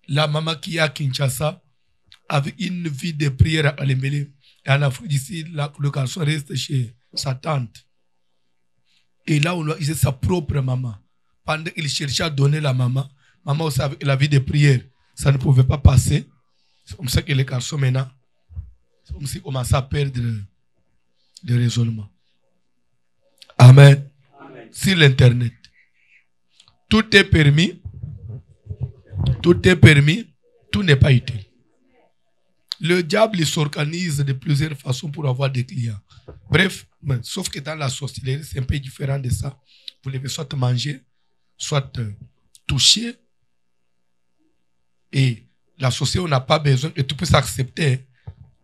La maman qui est à Kinshasa, avec une vie de prière à Alembele. Et en Afrique d'ici, le garçon reste chez sa tante. Et là, on lui a exigé sa propre maman. Pendant qu'il cherchait à donner la maman aussi avec la vie de prière, ça ne pouvait pas passer. C'est comme ça que les garçons maintenant, c'est comme s'ils commençaient à perdre le raisonnement. Amen. Amen. Sur l'internet, tout est permis, tout n'est pas utile. Le diable il s'organise de plusieurs façons pour avoir des clients. Bref, sauf que dans la sorcellerie, c'est un peu différent de ça. Vous devez soit manger, soit toucher. Et la sorcellerie, on n'a pas besoin que tout puisse accepter.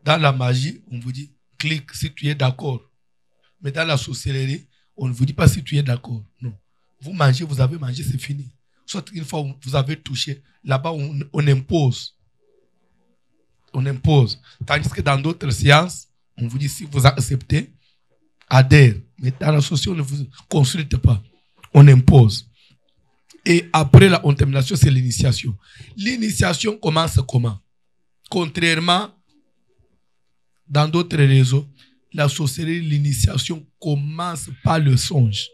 Dans la magie, on vous dit, clique si tu es d'accord. Mais dans la sorcellerie, on ne vous dit pas si tu es d'accord. Non. Vous mangez, vous avez mangé, c'est fini. Soit une fois vous avez touché, là-bas, on impose. On impose. Tandis que dans d'autres sciences, on vous dit si vous acceptez, adhère. Mais dans la sorcellerie, on ne vous consulte pas. On impose. Et après la contamination, c'est l'initiation. L'initiation commence comment? Contrairement dans d'autres réseaux, la sorcellerie, l'initiation commence par le songe.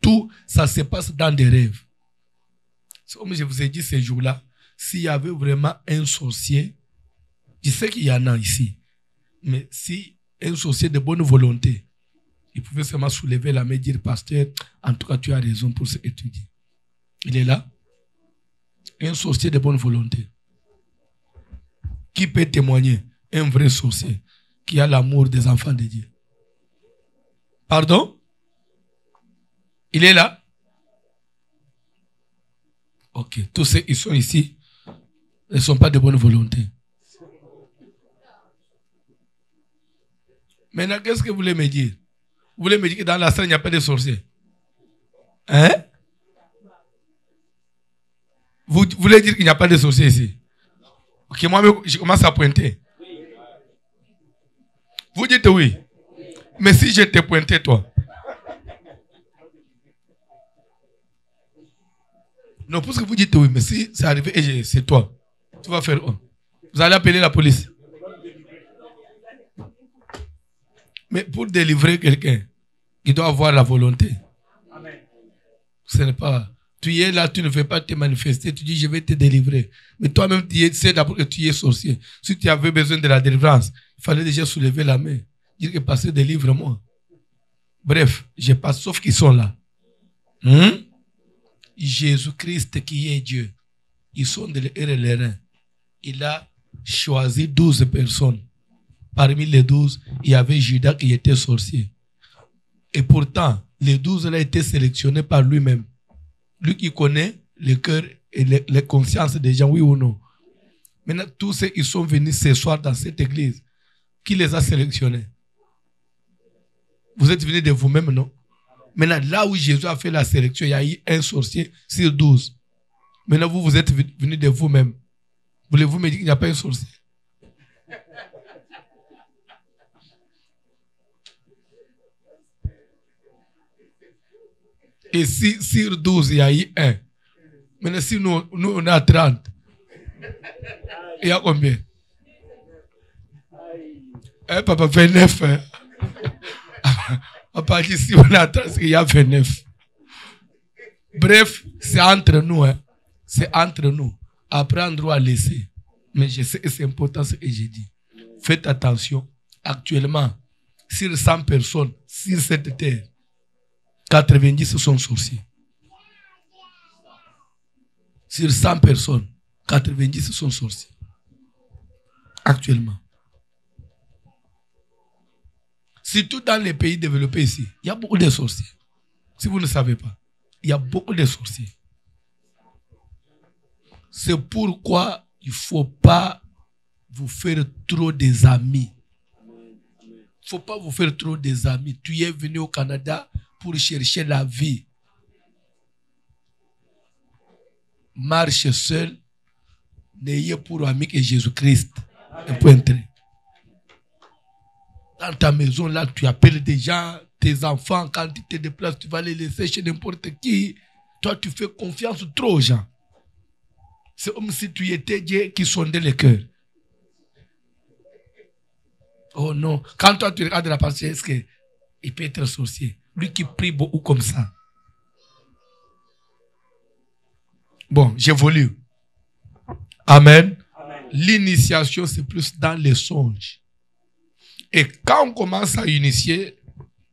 Tout, ça se passe dans des rêves. Comme je vous ai dit ces jours-là, s'il y avait vraiment un sorcier, je sais qu'il y en a ici, mais si un sorcier de bonne volonté, il pouvait seulement soulever la main et dire, pasteur, en tout cas, tu as raison pour ce que tu dis. Il est là. Un sorcier de bonne volonté. Qui peut témoigner? Un vrai sorcier qui a l'amour des enfants de Dieu. Pardon? Il est là? Ok. Tous ceux qui sont ici ne sont pas de bonne volonté. Maintenant, qu'est-ce que vous voulez me dire? Vous voulez me dire que dans la salle, il n'y a pas de sorciers? Hein? Vous voulez dire qu'il n'y a pas de sorciers ici? Ok, moi, je commence à pointer. Vous dites oui. Mais si je te pointais, toi? Non, parce que vous dites oui, mais si c'est arrivé et c'est toi, tu vas faire quoi? Vous allez appeler la police. Mais pour délivrer quelqu'un, il doit avoir la volonté. Ce n'est pas... Tu es là, tu ne veux pas te manifester, tu dis je vais te délivrer. Mais toi-même, tu sais d'abord que tu es sorcier. Si tu avais besoin de la délivrance, il fallait déjà soulever la main. Dire que pasteur, délivre-moi. Bref, je passe, sauf qu'ils sont là. Jésus-Christ qui est Dieu. Ils sont de les reins. Il a choisi 12 personnes. Parmi les 12, il y avait Judas qui était sorcier. Et pourtant, les 12 là étaient sélectionnés par lui-même. Lui qui connaît le cœur et les consciences des gens, oui ou non. Maintenant, tous ceux qui sont venus ce soir dans cette église, qui les a sélectionnés? Vous êtes venus de vous-même, non? Maintenant, là où Jésus a fait la sélection, il y a eu un sorcier sur 12. Maintenant, vous êtes venus de vous-même. Voulez-vous me dire qu'il n'y a pas un sorcier? Et si sur 12, il y a eu un. Maintenant, si nous on a 30, il y a combien? Papa, 29. Papa dit si on a 30, il y a 29. Bref, c'est entre nous. C'est entre nous. Apprendre ou à laisser. Mais je sais que c'est important ce que j'ai dit. Faites attention. Actuellement, sur 100 personnes, sur cette terre, 90 sont sorciers. Sur 100 personnes, 90 sont sorciers. Actuellement. Surtout dans les pays développés ici, il y a beaucoup de sorciers. Si vous ne savez pas, il y a beaucoup de sorciers. C'est pourquoi il ne faut pas vous faire trop des amis. Il ne faut pas vous faire trop des amis. Tu es venu au Canada pour chercher la vie. Marche seul. N'ayez pour ami que Jésus-Christ. Un point très. Dans ta maison, là, tu appelles des gens, tes enfants, quand tu te déplaces, tu vas les laisser chez n'importe qui. Toi, tu fais confiance trop aux gens. C'est comme si tu étais Dieu qui sondait les cœurs. Oh non. Quand toi, tu regardes la partie, est-ce qu'il peut être sorcier? Lui qui prie beaucoup comme ça. Bon, j'évolue. Amen. L'initiation, c'est plus dans les songes. Et quand on commence à initier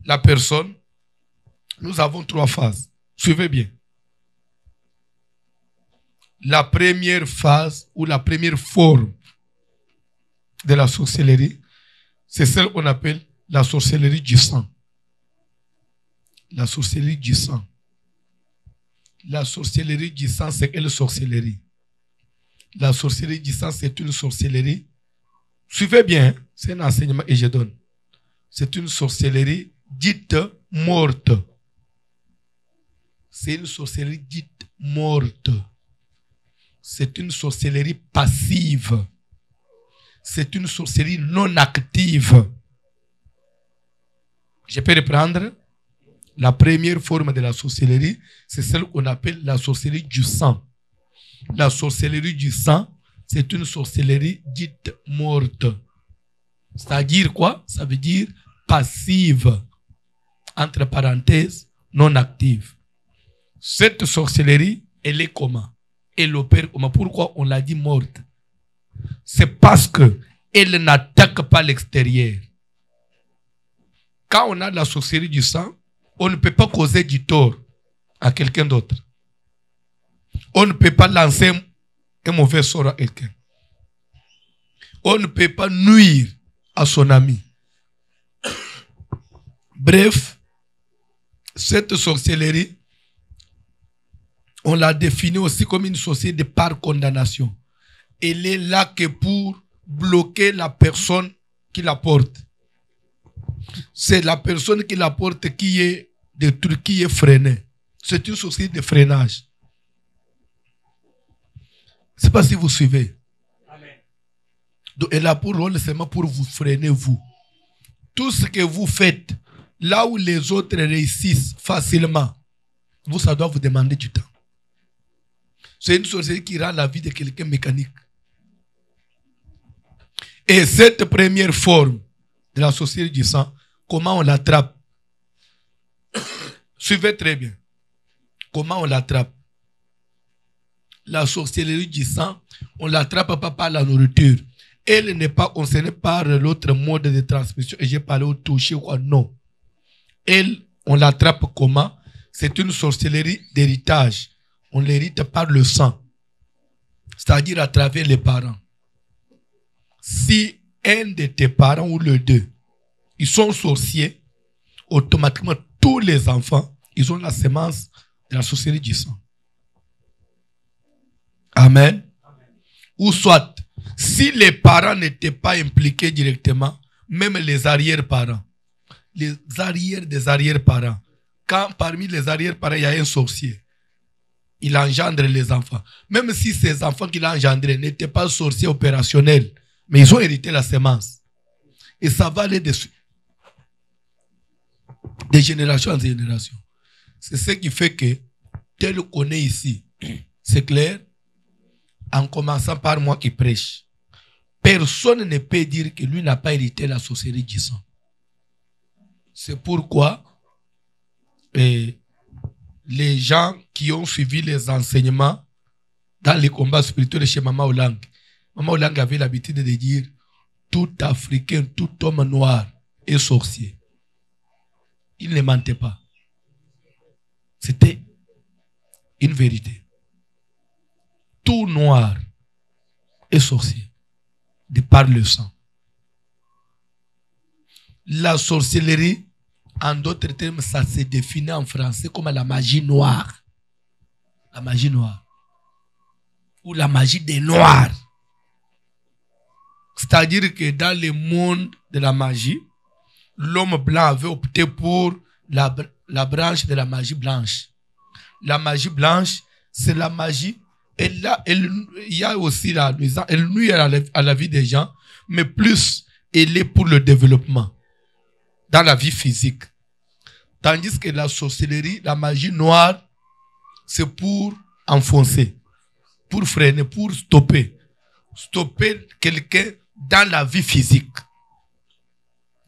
la personne, nous avons 3 phases. Suivez bien. La première phase ou la première forme de la sorcellerie, c'est celle qu'on appelle la sorcellerie du sang. La sorcellerie du sang. La sorcellerie du sang, c'est quelle sorcellerie? La sorcellerie du sang, c'est une sorcellerie. Suivez bien, c'est un enseignement que je donne. C'est une sorcellerie dite morte. C'est une sorcellerie dite morte. C'est une sorcellerie passive. C'est une sorcellerie non active. Je peux reprendre. La première forme de la sorcellerie, c'est celle qu'on appelle la sorcellerie du sang. La sorcellerie du sang, c'est une sorcellerie dite morte. C'est-à-dire quoi? Ça veut dire passive. Entre parenthèses, non active. Cette sorcellerie, elle est comment? Elle opère comment? Pourquoi on l'a dit morte? C'est parce qu'elle n'attaque pas l'extérieur. Quand on a la sorcellerie du sang, on ne peut pas causer du tort à quelqu'un d'autre. On ne peut pas lancer un mauvais sort à quelqu'un. On ne peut pas nuire à son ami. Bref, cette sorcellerie, on l'a définie aussi comme une sorcellerie de par condamnation. Elle est là que pour bloquer la personne qui la porte. C'est la personne qui la porte qui est détruite, qui est freinée. C'est une sorcellerie de freinage. Je ne sais pas si vous suivez. Amen. Donc, elle a pour rôle seulement pour vous freiner, vous. Tout ce que vous faites, là où les autres réussissent facilement, vous, ça doit vous demander du temps. C'est une sorcellerie qui rend la vie de quelqu'un mécanique. Et cette première forme de la sorcellerie du sang, comment on l'attrape? Suivez très bien. Comment on l'attrape? La sorcellerie du sang, on ne l'attrape pas par la nourriture. Elle n'est pas concernée par l'autre mode de transmission. Et j'ai parlé au toucher ou quoi. Non. Elle, on l'attrape comment? C'est une sorcellerie d'héritage. On l'hérite par le sang. C'est-à-dire à travers les parents. Si un de tes parents ou les deux, ils sont sorciers, automatiquement, tous les enfants, ils ont la sémence de la sorcellerie du sang. Amen. Ou soit, si les parents n'étaient pas impliqués directement, même les arrière-parents, les arrières des arrière-parents, quand parmi les arrière-parents, il y a un sorcier, il engendre les enfants. Même si ces enfants qu'il a engendrés n'étaient pas sorciers opérationnels, mais ils ont hérité la sémence. Et ça va aller dessus. De génération en génération. C'est ce qui fait que, tel qu'on est ici, c'est clair, en commençant par moi qui prêche, personne ne peut dire que lui n'a pas hérité la sorcellerie du sang. C'est pourquoi les gens qui ont suivi les enseignements dans les combats spirituels chez Mama Olang avait l'habitude de dire tout Africain, tout homme noir est sorcier. Il ne mentait pas. C'était une vérité. Tout noir est sorcier, de par le sang. La sorcellerie, en d'autres termes, ça se définit en français comme la magie noire. La magie noire. Ou la magie des noirs. C'est-à-dire que dans le monde de la magie, l'homme blanc avait opté pour la branche de la magie blanche. La magie blanche, c'est la magie. Il y a aussi la nuisance. Elle nuit à la vie des gens, mais plus elle est pour le développement dans la vie physique. Tandis que la sorcellerie, la magie noire, c'est pour enfoncer, pour freiner, pour stopper. Stopper quelqu'un dans la vie physique.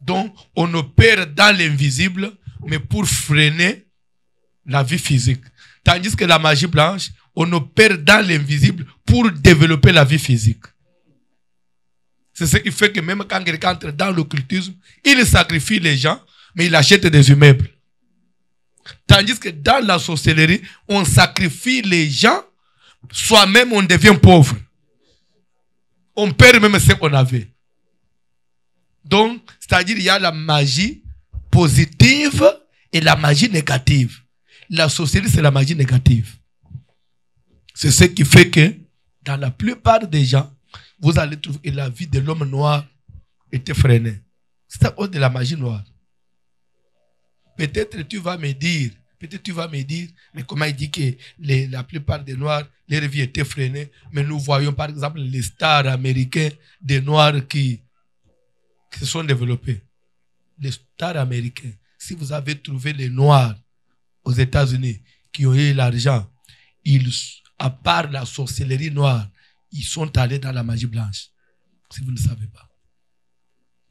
Donc, on opère dans l'invisible, mais pour freiner la vie physique. Tandis que la magie blanche, on opère dans l'invisible pour développer la vie physique. C'est ce qui fait que même quand quelqu'un entre dans l'occultisme, il sacrifie les gens, mais il achète des immeubles. Tandis que dans la sorcellerie, on sacrifie les gens, soi-même on devient pauvre. On perd même ce qu'on avait. Donc, c'est-à-dire il y a la magie positive et la magie négative. La sorcellerie, c'est la magie négative. C'est ce qui fait que dans la plupart des gens, vous allez trouver que la vie de l'homme noir était freinée. C'est à cause de la magie noire. Peut-être tu vas me dire, mais comment il dit que la plupart des noirs, leur vie était freinée, mais nous voyons par exemple les stars américains des noirs qui se sont développés. Les stars américains, si vous avez trouvé les noirs aux États-Unis qui ont eu l'argent, à part la sorcellerie noire, ils sont allés dans la magie blanche. Si vous ne savez pas.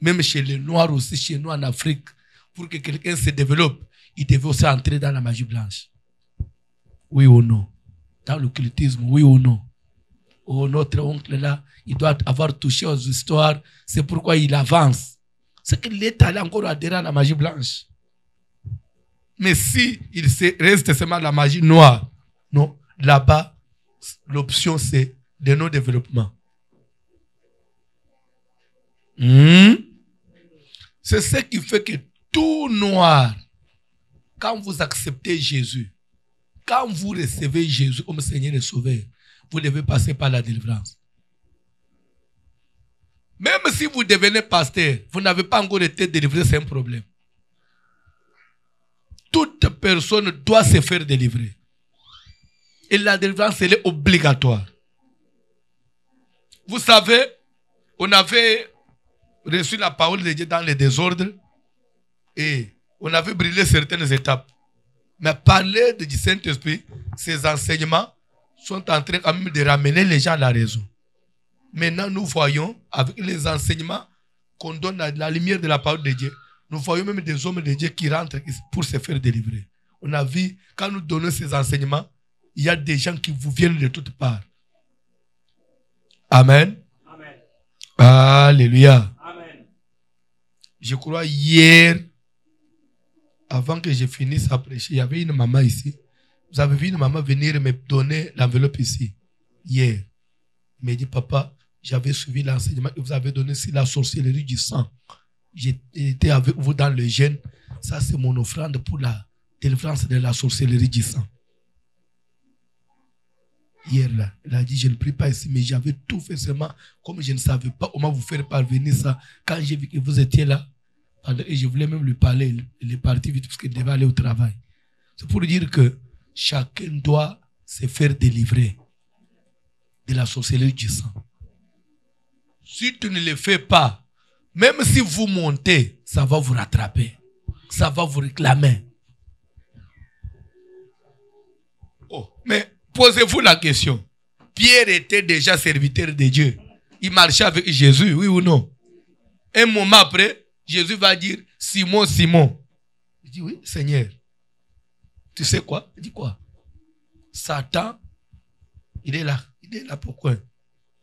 Même chez les noirs aussi, chez nous en Afrique, pour que quelqu'un se développe, il devait aussi entrer dans la magie blanche. Oui ou non? Dans l'occultisme, oui ou non? Oh, notre oncle là, il doit avoir touché aux histoires, c'est pourquoi il avance. C'est qu'il est allé encore adhérer à la magie blanche. Mais si il reste seulement la magie noire, non, là-bas, l'option c'est le non-développement. C'est ce qui fait que tout noir, quand vous acceptez Jésus, quand vous recevez Jésus comme Seigneur et Sauveur, vous devez passer par la délivrance. Même si vous devenez pasteur, vous n'avez pas encore été délivré, c'est un problème. Toute personne doit se faire délivrer. Et la délivrance, elle est obligatoire. Vous savez, on avait reçu la parole de Dieu dans le désordre et on avait brûlé certaines étapes. Mais parler du Saint-Esprit, ces enseignements sont en train quand même de ramener les gens à la raison. Maintenant, nous voyons, avec les enseignements qu'on donne à la lumière de la parole de Dieu, nous voyons même des hommes de Dieu qui rentrent pour se faire délivrer. On a vu, quand nous donnons ces enseignements, il y a des gens qui vous viennent de toutes parts. Amen. Amen. Alléluia. Amen. Je crois hier, avant que je finisse à prêcher, il y avait une maman ici. Vous avez vu une maman venir me donner l'enveloppe ici, hier. Elle m'a dit, papa, j'avais suivi l'enseignement que vous avez donné sur la sorcellerie du sang. J'étais avec vous dans le jeûne. Ça, c'est mon offrande pour la délivrance de la sorcellerie du sang. Hier, là, elle a dit, je ne prie pas ici, mais j'avais tout fait seulement, comme je ne savais pas comment vous faire parvenir ça. Quand j'ai vu que vous étiez là, et je voulais même lui parler, il est parti vite parce qu'il devait aller au travail. C'est pour dire que chacun doit se faire délivrer de la sorcellerie du sang. Si tu ne le fais pas, même si vous montez, ça va vous rattraper. Ça va vous réclamer. Oh, mais posez-vous la question. Pierre était déjà serviteur de Dieu. Il marchait avec Jésus, oui ou non? Un moment après, Jésus va dire, Simon, Simon. Il dit, oui, Seigneur. Tu sais quoi? Il dit quoi? Satan, il est là. Il est là pourquoi?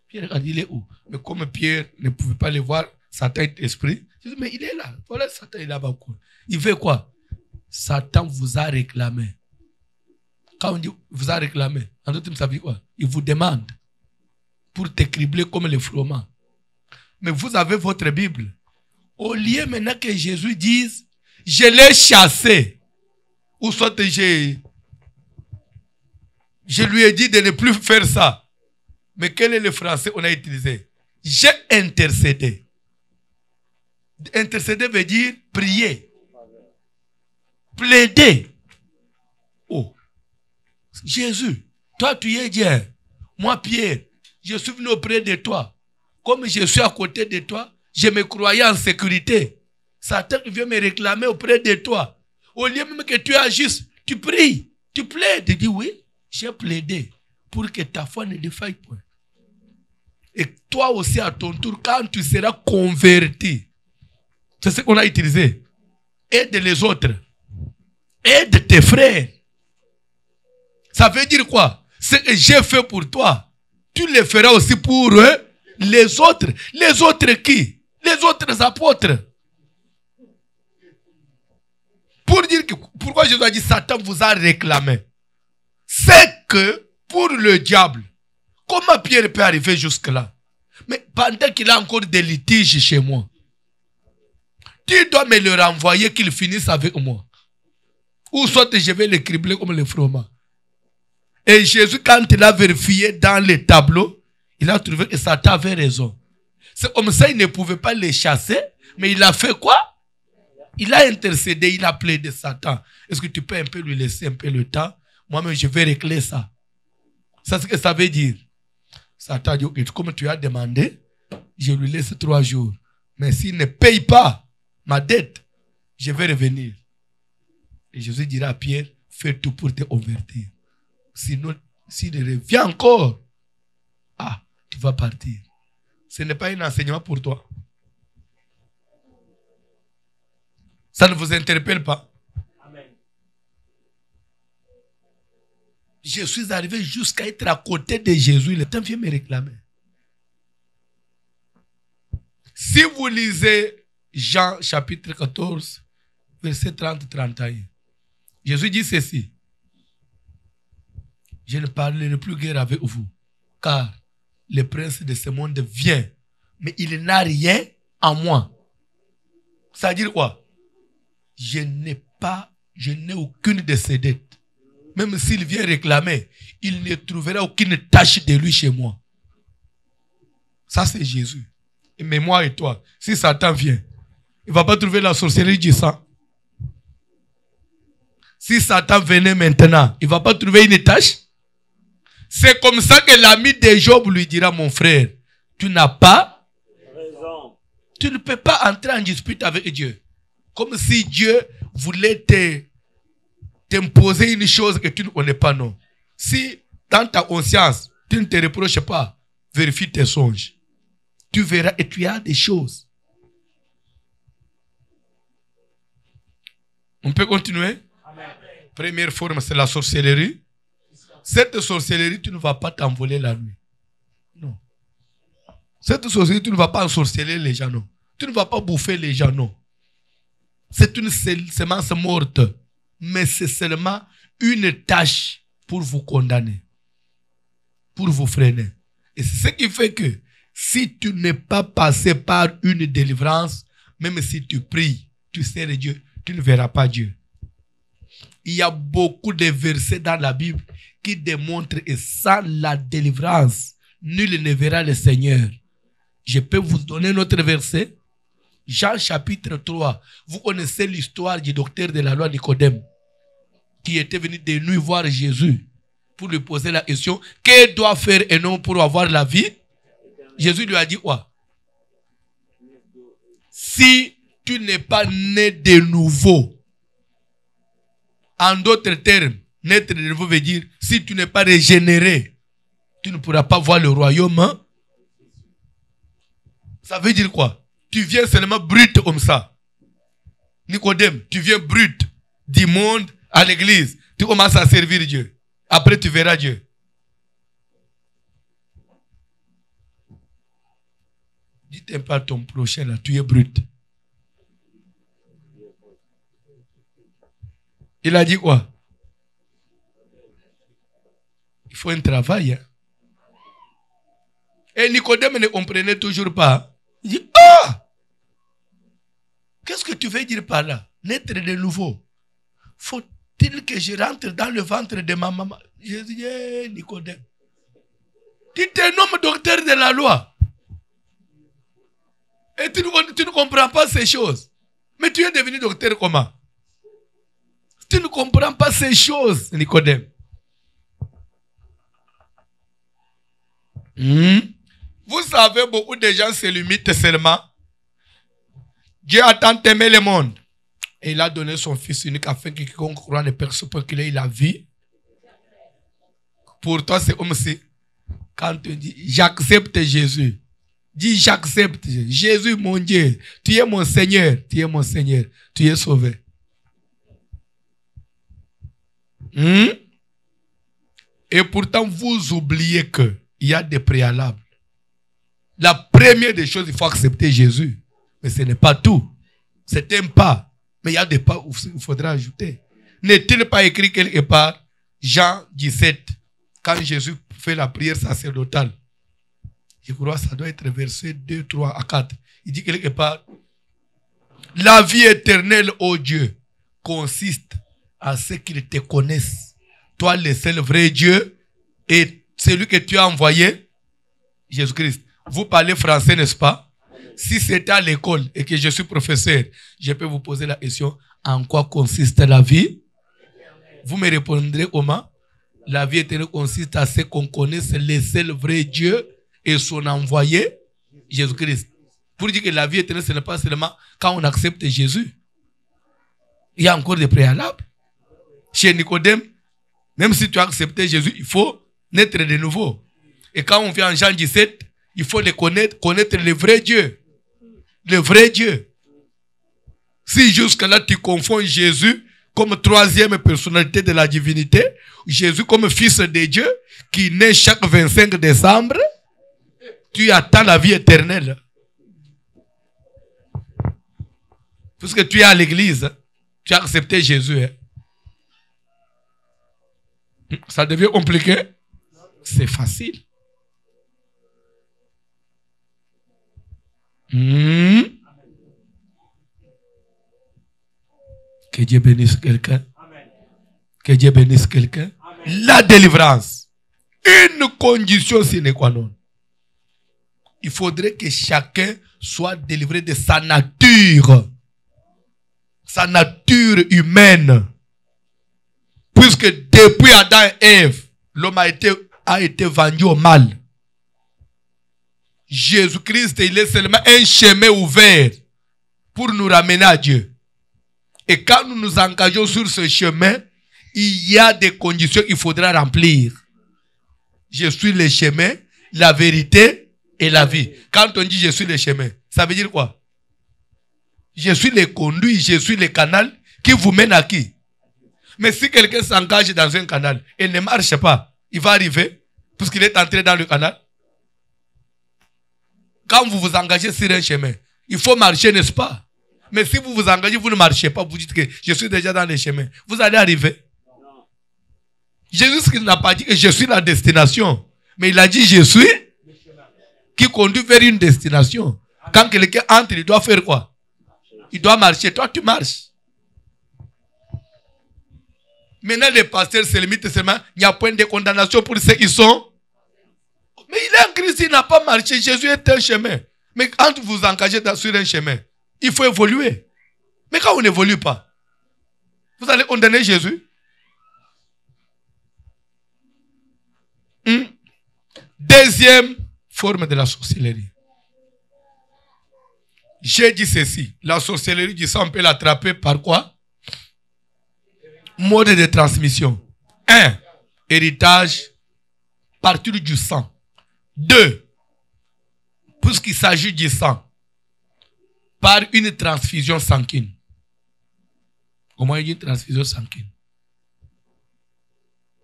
Pierre a dit, il est où? Mais comme Pierre ne pouvait pas le voir, Satan est esprit. Je dis, mais il est là. Voilà, Satan est là-bas. Il fait quoi? Satan vous a réclamé. Quand on dit vous a réclamé, en d'autres termes, ça veut dire quoi? Il vous demande pour te cribler comme le froment. Mais vous avez votre Bible. Au lieu maintenant que Jésus dise, je l'ai chassé, ou soit je lui ai dit de ne plus faire ça. Mais quel est le français qu'on a utilisé? J'ai intercédé. Intercéder veut dire prier. Plaider. Oh. Jésus, toi tu es Dieu. Moi Pierre, je suis venu auprès de toi. Comme je suis à côté de toi, je me croyais en sécurité. Satan vient me réclamer auprès de toi. Au lieu même que tu agisses, tu pries, tu plaides. Tu dis oui, j'ai plaidé pour que ta foi ne défaille point. Et toi aussi à ton tour, quand tu seras converti, c'est ce qu'on a utilisé. Aide les autres. Aide tes frères. Ça veut dire quoi? Ce que j'ai fait pour toi, tu le feras aussi pour les autres. Les autres qui? Les autres apôtres. Pour dire que, pourquoi Jésus a dit Satan vous a réclamé? C'est que pour le diable, comment Pierre peut arriver jusque-là? Mais pendant qu'il a encore des litiges chez moi, tu dois me le renvoyer qu'il finisse avec moi. Ou soit je vais le cribler comme le froment. Et Jésus, quand il a vérifié dans les tableaux, il a trouvé que Satan avait raison. C'est comme ça, il ne pouvait pas les chasser, mais il a fait quoi? Il a intercédé, il a plaidé Satan. Est-ce que tu peux un peu lui laisser un peu le temps? Moi-même, je vais régler ça. C'est ce que ça veut dire. Satan dit, ok, comme tu as demandé, je lui laisse 3 jours. Mais s'il ne paye pas ma dette, je vais revenir. Et Jésus dira à Pierre, fais tout pour te convertir. Sinon, s'il revient encore, tu vas partir. Ce n'est pas un enseignement pour toi. Ça ne vous interpelle pas? Amen. Je suis arrivé jusqu'à être à côté de Jésus. Le temps vient me réclamer. Si vous lisez Jean chapitre 14, verset 30-31, Jésus dit ceci. Je ne parlerai plus guère avec vous, car le prince de ce monde vient, mais il n'a rien en moi. Ça veut dire quoi? Je n'ai aucune de ses dettes. Même s'il vient réclamer, il ne trouvera aucune tâche de lui chez moi. Ça, c'est Jésus. Mais moi et toi, si Satan vient, il ne va pas trouver la sorcellerie du sang. Si Satan venait maintenant, il ne va pas trouver une tâche. C'est comme ça que l'ami de Job lui dira, mon frère, tu n'as pas raison. Tu ne peux pas entrer en dispute avec Dieu. Comme si Dieu voulait t'imposer une chose que tu ne connais pas, non. Si dans ta conscience, tu ne te reproches pas, vérifie tes songes. Tu verras et tu as des choses. On peut continuer? Amen. Première forme, c'est la sorcellerie. Cette sorcellerie, tu ne vas pas t'envoler la nuit. Non. Cette sorcellerie, tu ne vas pas ensorceler les gens, non. Tu ne vas pas bouffer les gens, non. C'est une semence morte. Mais c'est seulement une tâche pour vous condamner. Pour vous freiner. Et c'est ce qui fait que si tu n'es pas passé par une délivrance, même si tu pries, tu sers Dieu, tu ne verras pas Dieu. Il y a beaucoup de versets dans la Bible qui démontrent que sans la délivrance, nul ne verra le Seigneur. Je peux vous donner un autre verset. Jean chapitre 3. Vous connaissez l'histoire du docteur de la loi Nicodème qui était venu de nuit voir Jésus pour lui poser la question, que doit faire un homme pour avoir la vie? Jésus lui a dit quoi? Si tu n'es pas né de nouveau, en d'autres termes, naître de nouveau veut dire, si tu n'es pas régénéré, tu ne pourras pas voir le royaume. Hein? Ça veut dire quoi? Tu viens seulement brut comme ça. Nicodème, tu viens brut du monde à l'église. Tu commences à servir Dieu. Après, tu verras Dieu. Dites un peu à ton prochain là, tu es brut. Il a dit quoi? Il faut un travail. Hein? Et Nicodème ne comprenait toujours pas. Il dit, qu'est-ce que tu veux dire par là? Naître de nouveau. Faut-il que je rentre dans le ventre de ma maman? Je dis, Nicodème, tu te nommes docteur de la loi. Et tu ne comprends pas ces choses. Mais tu es devenu docteur comment? Tu ne comprends pas ces choses, Nicodème. Vous savez, beaucoup de gens se limitent seulement. Dieu a tant aimé le monde Et il a donné son Fils unique afin que quiconque croit ne perde pas qu'il ait la vie. Pour toi, c'est comme si, quand tu dis, j'accepte Jésus. Dis, j'accepte Jésus. Jésus, mon Dieu, tu es mon Seigneur. Tu es mon Seigneur. Tu es sauvé. Et pourtant, vous oubliez qu'il y a des préalables. La première des choses, il faut accepter Jésus. Mais ce n'est pas tout. C'est un pas. Mais il y a des pas où il faudra ajouter. N'est-il pas écrit quelque part, Jean 17, quand Jésus fait la prière sacerdotale? Je crois que ça doit être verset 2, 3 à 4. Il dit quelque part, la vie éternelle, ô Dieu, consiste à ce qu'ils te connaissent. Toi, le seul vrai Dieu, et celui que tu as envoyé, Jésus-Christ. Vous parlez français, n'est-ce pas? Si c'était à l'école et que je suis professeur, je peux vous poser la question, en quoi consiste la vie? Vous me répondrez comment? La vie éternelle consiste à ce qu'on connaisse le seul vrai Dieu et son envoyé, Jésus-Christ. Pour dire que la vie éternelle, ce n'est pas seulement quand on accepte Jésus. Il y a encore des préalables. Chez Nicodème, même si tu as accepté Jésus, il faut naître de nouveau. Et quand on vient en Jean 17, il faut le connaître le vrai Dieu. Le vrai Dieu. Si jusque-là tu confonds Jésus comme troisième personnalité de la divinité, Jésus comme fils de Dieu, qui naît chaque 25 décembre, tu attends la vie éternelle. Puisque tu es à l'église, tu as accepté Jésus. Ça devient compliqué? C'est facile. Que Dieu bénisse quelqu'un. Que Dieu bénisse quelqu'un. La délivrance. Une condition sine qua non. Il faudrait que chacun soit délivré de sa nature. Sa nature humaine. Puisque depuis Adam et Ève, l'homme a été vendu au mal. Jésus-Christ, il est seulement un chemin ouvert pour nous ramener à Dieu. Et quand nous nous engageons sur ce chemin, il y a des conditions qu'il faudra remplir. Je suis le chemin, la vérité et la vie. Quand on dit je suis le chemin, ça veut dire quoi? Je suis le conduit, je suis le canal qui vous mène à qui? Mais si quelqu'un s'engage dans un canal et ne marche pas, il va arriver puisqu'il est entré dans le canal. Quand vous vous engagez sur un chemin, il faut marcher, n'est-ce pas? Mais si vous vous engagez, vous ne marchez pas, vous dites que je suis déjà dans le chemin. Vous allez arriver. Jésus n'a pas dit que je suis la destination. Mais il a dit je suis qui conduit vers une destination. Quand quelqu'un entre, il doit faire quoi? Il doit marcher. Toi, tu marches. Maintenant, les pasteurs se limitent seulement. Il n'y a point de condamnation pour ceux qui sont. Mais il est en Christ, il n'a pas marché. Jésus est un chemin. Mais quand vous vous engagez sur un chemin, il faut évoluer. Mais quand on n'évolue pas, vous allez condamner Jésus. Deuxième forme de la sorcellerie. J'ai dit ceci. La sorcellerie du sang, on peut l'attraper par quoi? Mode de transmission. 1. Héritage partir du sang. 2. Puisqu'il s'agit du sang, par une transfusion sanguine. Comment il y a une transfusion sanguine?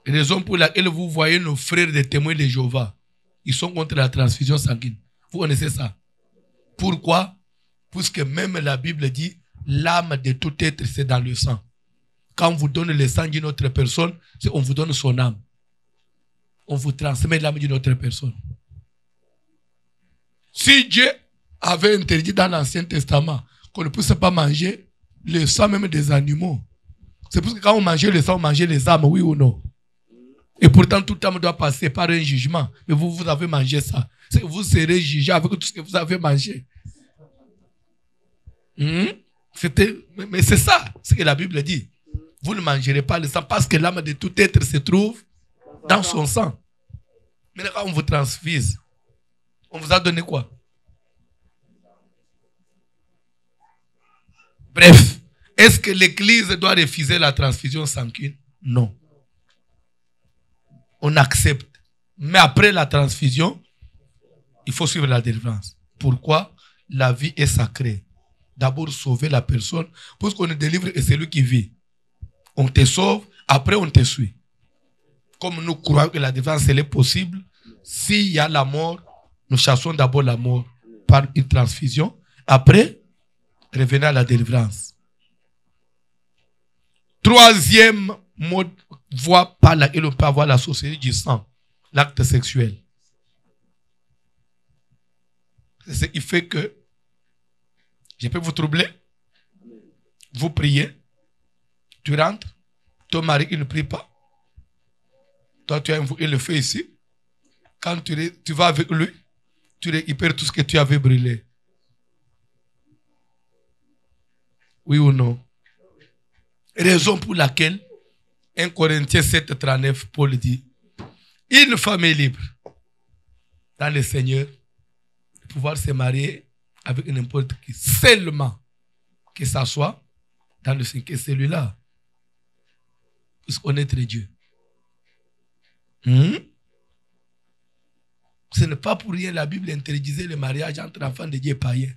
Raison pour laquelle vous voyez nos frères des témoins de Jéhovah, ils sont contre la transfusion sanguine. Vous connaissez ça? Pourquoi? Puisque même la Bible dit, l'âme de tout être, c'est dans le sang. Quand on vous donne le sang d'une autre personne, on vous donne son âme. On vous transmet l'âme d'une autre personne. Si Dieu avait interdit dans l'Ancien Testament qu'on ne puisse pas manger le sang même des animaux, c'est parce que quand on mangeait le sang, on mangeait les âmes, oui ou non? Et pourtant, toute âme doit passer par un jugement. Mais vous avez mangé ça. C'est que vous serez jugé avec tout ce que vous avez mangé. Mais c'est ça, ce que la Bible dit. Vous ne mangerez pas le sang parce que l'âme de tout être se trouve dans son sang. Mais quand on vous transfuse, on vous a donné quoi? Bref, Est-ce que l'Église doit refuser la transfusion sanguine? Non. On accepte. Mais après la transfusion, il faut suivre la délivrance. Pourquoi? La vie est sacrée. D'abord, sauver la personne. Puisqu'on est délivré et c'est lui qui vit. On te sauve, après on te suit. Comme nous croyons que la délivrance est possible, s'il y a la mort, nous chassons d'abord la mort par une transfusion. Après, revenez à la délivrance. Troisième mode, voie par laquelle on peut avoir la sorcellerie du sang, l'acte sexuel. C'est ce qui fait que je peux vous troubler. Vous priez. Tu rentres. Ton mari, il ne prie pas. Toi, tu as invoqué le feu ici. Quand tu vas avec lui, tu récupères tout ce que tu avais brûlé. Oui ou non? Raison pour laquelle 1 Corinthiens 7, 39, Paul dit, une femme est libre dans le Seigneur de pouvoir se marier avec n'importe qui, seulement que ça soit dans le Seigneur, que celui-là puisse connaître Dieu. Ce n'est pas pour rien la Bible interdisait le mariage entre enfants de Dieu et païens.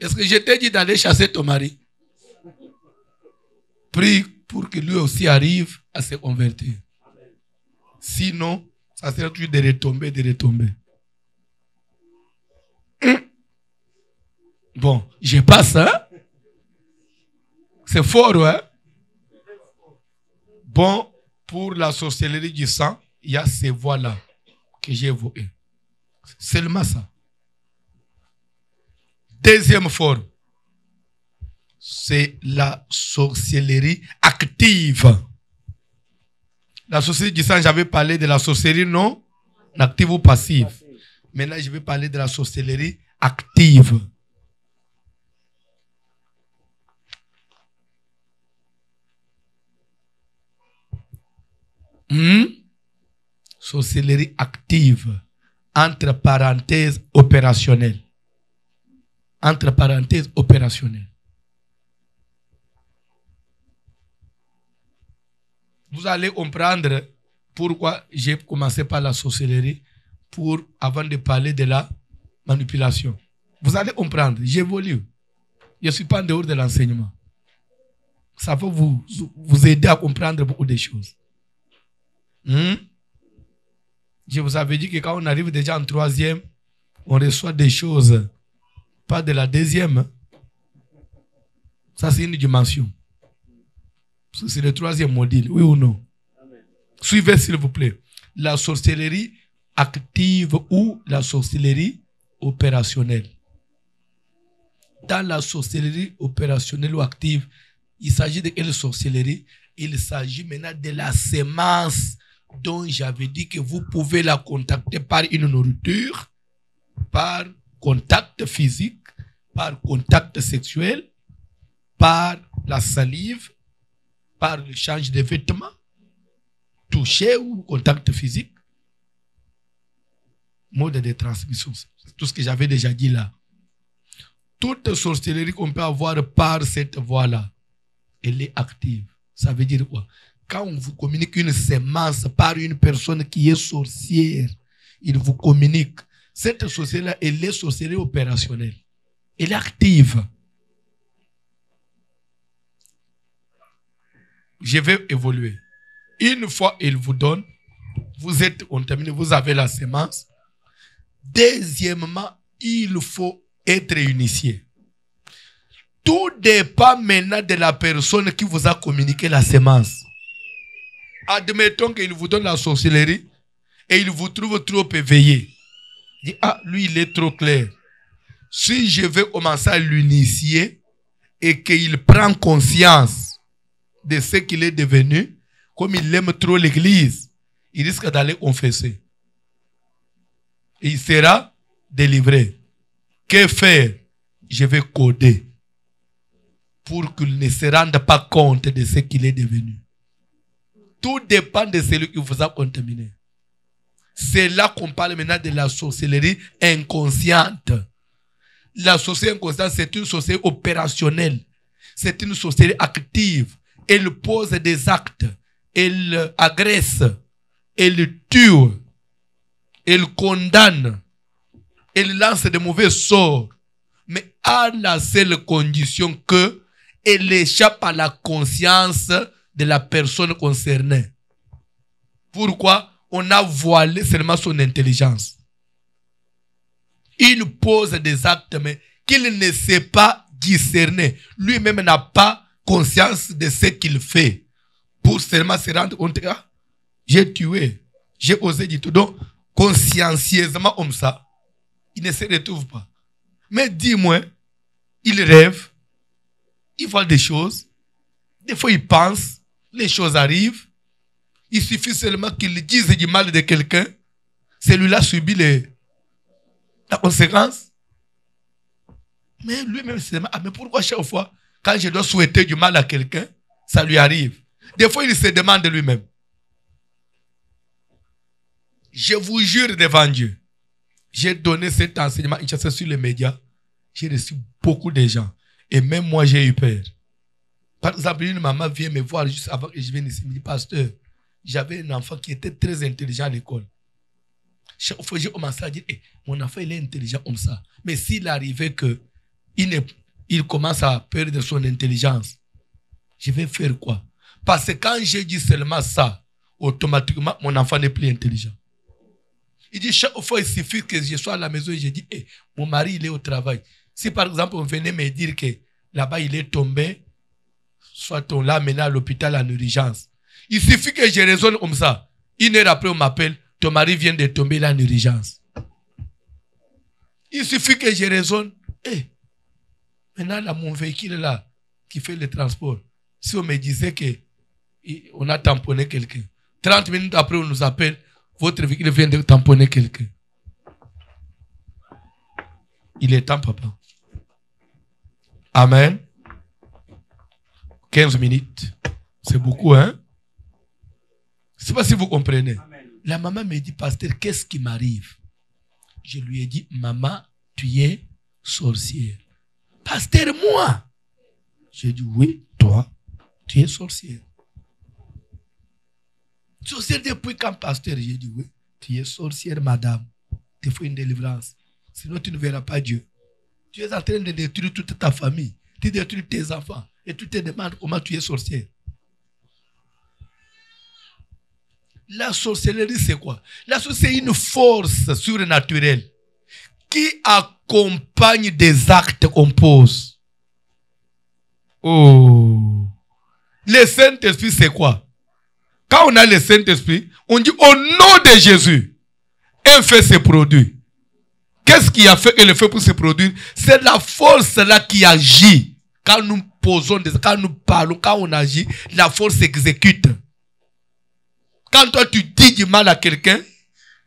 Est-ce que je t'ai dit d'aller chasser ton mari? Prie pour que lui aussi arrive à se convertir. Sinon, ça sera toujours de retomber, de retomber. Bon, je passe, hein? C'est fort, hein? Bon, pour la sorcellerie du sang, il y a ces voies-là que j'ai évoquées. Seulement ça. Deuxième forme, c'est la sorcellerie active. La sorcellerie du sang, j'avais parlé de la sorcellerie non active ou passive. Maintenant, je vais parler de la sorcellerie active. Sorcellerie active, entre parenthèses opérationnelle. Entre parenthèses opérationnelle. Vous allez comprendre pourquoi j'ai commencé par la sorcellerie avant de parler de la manipulation. Vous allez comprendre, j'évolue. Je ne suis pas en dehors de l'enseignement. Ça va vous aider à comprendre beaucoup de choses. Je vous avais dit que quand on arrive déjà en troisième, on reçoit des choses, pas de la deuxième. Ça, c'est une dimension. C'est le troisième module, oui ou non? Amen. Suivez, s'il vous plaît. La sorcellerie active ou la sorcellerie opérationnelle. Dans la sorcellerie opérationnelle ou active, il s'agit de quelle sorcellerie? Il s'agit maintenant de la sémence dont j'avais dit que vous pouvez la contacter par une nourriture, par contact physique, par contact sexuel, par la salive, par l'échange de vêtements, toucher ou contact physique. Mode de transmission, c'est tout ce que j'avais déjà dit là. Toute sorcellerie qu'on peut avoir par cette voie-là, elle est active. Ça veut dire quoi? Quand on vous communique une sémence par une personne qui est sorcière, il vous communique. Cette sorcellerie-là, elle est sorcellerie opérationnelle. Elle est active. Je vais évoluer. Une fois il vous donne, vous êtes contaminé, vous avez la sémence. Deuxièmement, il faut être initié. Tout dépend maintenant de la personne qui vous a communiqué la sémence. Admettons qu'il vous donne la sorcellerie et il vous trouve trop éveillé. Il dit, ah, lui, il est trop clair. Si je vais commencer à l'initier et qu'il prend conscience de ce qu'il est devenu, comme il aime trop l'église, il risque d'aller confesser. Et il sera délivré. Que faire? Je vais coder pour qu'il ne se rende pas compte de ce qu'il est devenu. Tout dépend de celui qui vous a contaminé. C'est là qu'on parle maintenant de la sorcellerie inconsciente. la sorcellerie inconsciente, c'est une sorcellerie opérationnelle. C'est une sorcellerie active. Elle pose des actes. Elle agresse. Elle tue. Elle condamne. Elle lance de mauvais sorts. Mais à la seule condition que elle échappe à la conscience de la personne concernée. Pourquoi? On a voilé seulement son intelligence. Il pose des actes, mais qu'il ne sait pas discerner. Lui-même n'a pas conscience de ce qu'il fait. Pour seulement se rendre compte, ah, j'ai tué, j'ai osé dire tout. Donc, consciencieusement comme ça, il ne se retrouve pas. Mais dis-moi, il rêve, il voit des choses, des fois il pense, les choses arrivent. Il suffit seulement qu'il dise du mal de quelqu'un, celui-là subit la conséquence. Mais lui-même, c'est ah, mais pourquoi chaque fois, quand je dois souhaiter du mal à quelqu'un, ça lui arrive? Des fois, il se demande lui-même. Je vous jure devant Dieu, j'ai donné cet enseignement sur les médias. J'ai reçu beaucoup de gens. Et même moi, j'ai eu peur. Par exemple, une maman vient me voir juste avant que je vienne ici. Elle me dit, pasteur, j'avais un enfant qui était très intelligent à l'école. Chaque fois, j'ai commencé à dire, mon enfant, il est intelligent comme ça. Mais s'il arrivait qu'il commence à perdre son intelligence, je vais faire quoi? Parce que quand j'ai dit seulement ça, automatiquement, mon enfant n'est plus intelligent. Il dit, chaque fois, il suffit que je sois à la maison et je dis, mon mari, il est au travail. Si par exemple, on venait me dire que là-bas, il est tombé, soit on l'a mené à l'hôpital en urgence. Il suffit que je raisonne comme ça. Une heure après, on m'appelle, ton mari vient de tomber là en urgence. Il suffit que je raisonne, maintenant, là, mon véhicule là, qui fait le transport, si on me disait qu'on a tamponné quelqu'un, 30 minutes après, on nous appelle, votre véhicule vient de tamponner quelqu'un. Il est temps, papa. Amen. 15 minutes. C'est beaucoup, hein? Je ne sais pas si vous comprenez. Amen. La maman me dit, pasteur, qu'est-ce qui m'arrive? Je lui ai dit, maman, tu es sorcière. Pasteur, moi? J'ai dit, oui, toi, tu es sorcière. Sorcière depuis quand, pasteur? J'ai dit, oui, tu es sorcière, madame. Il faut une délivrance. Sinon, tu ne verras pas Dieu. Tu es en train de détruire toute ta famille. Tu détruis tes enfants. Et tu te demandes comment tu es sorcière. La sorcellerie, c'est quoi? La sorcellerie, c'est une force surnaturelle qui accompagne des actes qu'on pose. Oh. Le Saint-Esprit, c'est quoi? Quand on a le Saint-Esprit, on dit au nom de Jésus, un fait se produit. Qu'est-ce qui a fait que le fait pour se produire? C'est la force là qui agit. Quand nous posons, quand nous parlons, quand on agit, la force s'exécute. Quand toi tu dis du mal à quelqu'un,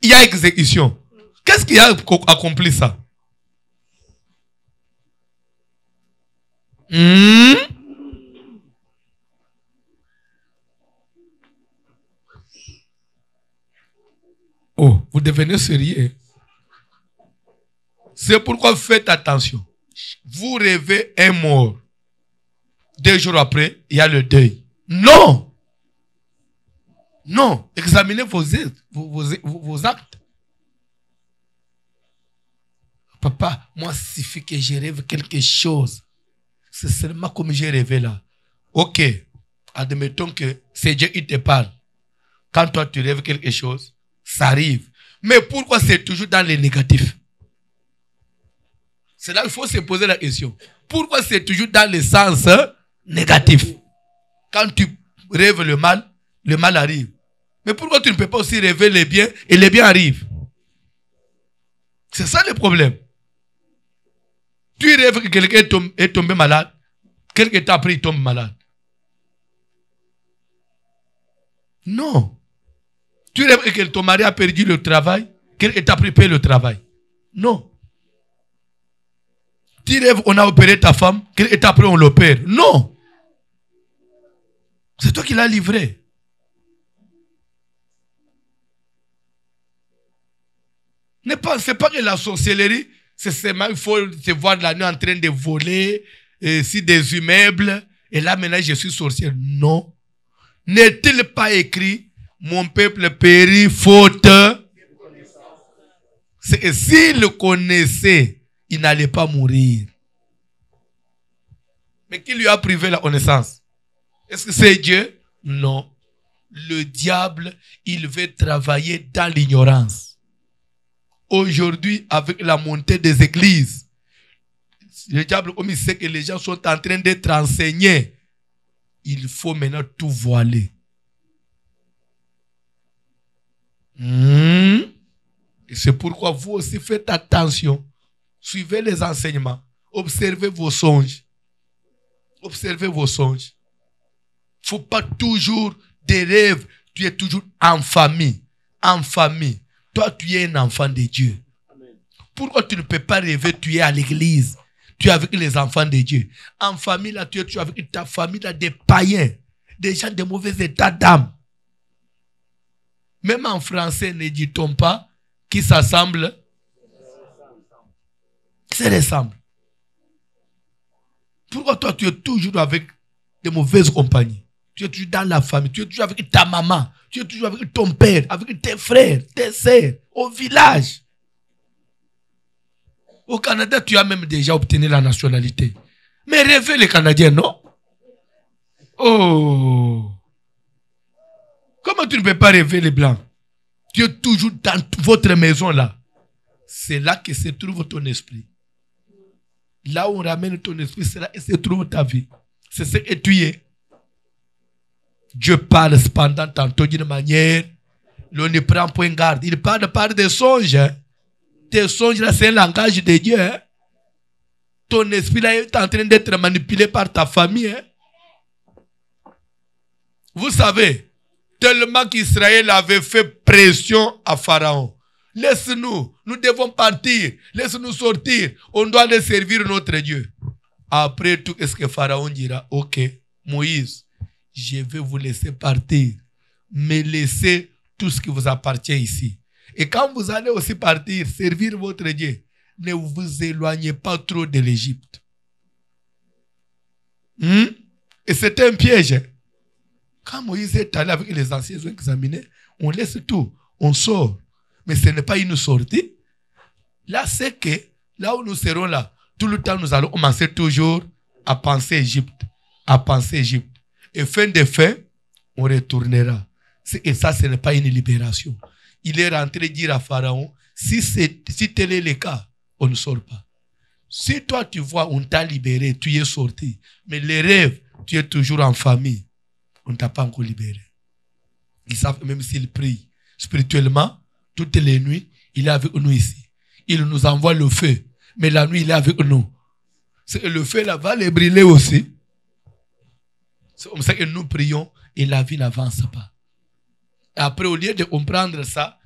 il y a exécution. Qu'est-ce qui a accompli ça? Oh, vous devenez sérieux. C'est pourquoi faites attention. Vous rêvez un mort. 2 jours après, il y a le deuil. Non! Non. Examinez vos actes. Papa, moi, s'il suffit que je rêve quelque chose. C'est seulement comme j'ai rêvé là. Ok. Admettons que c'est Dieu qui te parle. Quand toi, tu rêves quelque chose, ça arrive. Mais pourquoi c'est toujours dans les négatifs? C'est là qu'il faut se poser la question. Pourquoi c'est toujours dans le sens négatif? Quand tu rêves le mal arrive. Mais pourquoi tu ne peux pas aussi rêver les biens et les biens arrivent? C'est ça le problème. Tu rêves que quelqu'un est tombé malade. Quelques temps après, il tombe malade. Non. Tu rêves que ton mari a perdu le travail. Quelques temps après, il perd le travail. Non. Tu rêves on a opéré ta femme. Quelques temps après, on l'opère. Non. C'est toi qui l'as livré. Ne pensez pas que la sorcellerie, C'est seulement, il faut te voir la nuit en train de voler, si des immeubles, et là maintenant je suis sorcier. Non. N'est-il pas écrit, mon peuple périt faute? S'il le connaissait, il n'allait pas mourir. Mais qui lui a privé la connaissance? Est-ce que c'est Dieu? Non. Le diable, il veut travailler dans l'ignorance. Aujourd'hui, avec la montée des églises, le diable, comme il sait que les gens sont en train d'être enseignés, il faut maintenant tout voiler. Et c'est pourquoi vous aussi faites attention. Suivez les enseignements. Observez vos songes. Observez vos songes. Il ne faut pas toujours des rêves. Tu es toujours en famille. En famille. Toi, tu es un enfant de Dieu. Amen. Pourquoi tu ne peux pas rêver? Tu es à l'église. Tu es avec les enfants de Dieu. En famille, là, tu es avec ta famille, là, des païens. Des gens de mauvais état d'âme. Même en français, ne dit-on pas qui s'assemblent? Se ressemblent. Pourquoi toi, tu es toujours avec de mauvaises compagnies? Tu es toujours dans la famille. Tu es toujours avec ta maman. Tu es toujours avec ton père, avec tes frères, tes sœurs, au village. Au Canada, tu as même déjà obtenu la nationalité. Mais rêvez les Canadiens, non? Oh! Comment tu ne peux pas rêver les Blancs? Tu es toujours dans votre maison là. C'est là que se trouve ton esprit. Là où on ramène ton esprit, c'est là que se trouve ta vie. C'est ce que tu es. Dieu parle cependant tantôt d'une manière, l'on ne prend point garde. Il parle par des songes. Hein. Tes songes là, c'est un langage de Dieu. Hein. Ton esprit là est en train d'être manipulé par ta famille. Hein. Vous savez, tellement qu'Israël avait fait pression à Pharaon. Laisse-nous, nous devons partir, laisse-nous sortir, on doit aller servir notre Dieu. Après tout, est-ce que Pharaon dira, ok, Moïse, je vais vous laisser partir, mais laissez tout ce qui vous appartient ici. Et quand vous allez aussi partir, servir votre Dieu, ne vous éloignez pas trop de l'Égypte. Et c'était un piège. Quand Moïse est allé avec les anciens examinés, on laisse tout, on sort. Mais ce n'est pas une sortie. Là, c'est que, là où nous serons là, tout le temps, nous allons commencer toujours à penser Égypte. À penser Égypte. Et fin de fin, on retournera. Et ça, ce n'est pas une libération. Il est rentré dire à Pharaon, si tel est le cas, on ne sort pas. Si toi, tu vois, on t'a libéré, tu es sorti. Mais les rêves, tu es toujours en famille. On ne t'a pas encore libéré. Ils savent même s'ils prient spirituellement, toutes les nuits, il est avec nous ici. Il nous envoie le feu. Mais la nuit, il est avec nous. Le feu là va les brûler aussi. C'est comme ça que nous prions et la vie n'avance pas. Et après, au lieu de comprendre ça,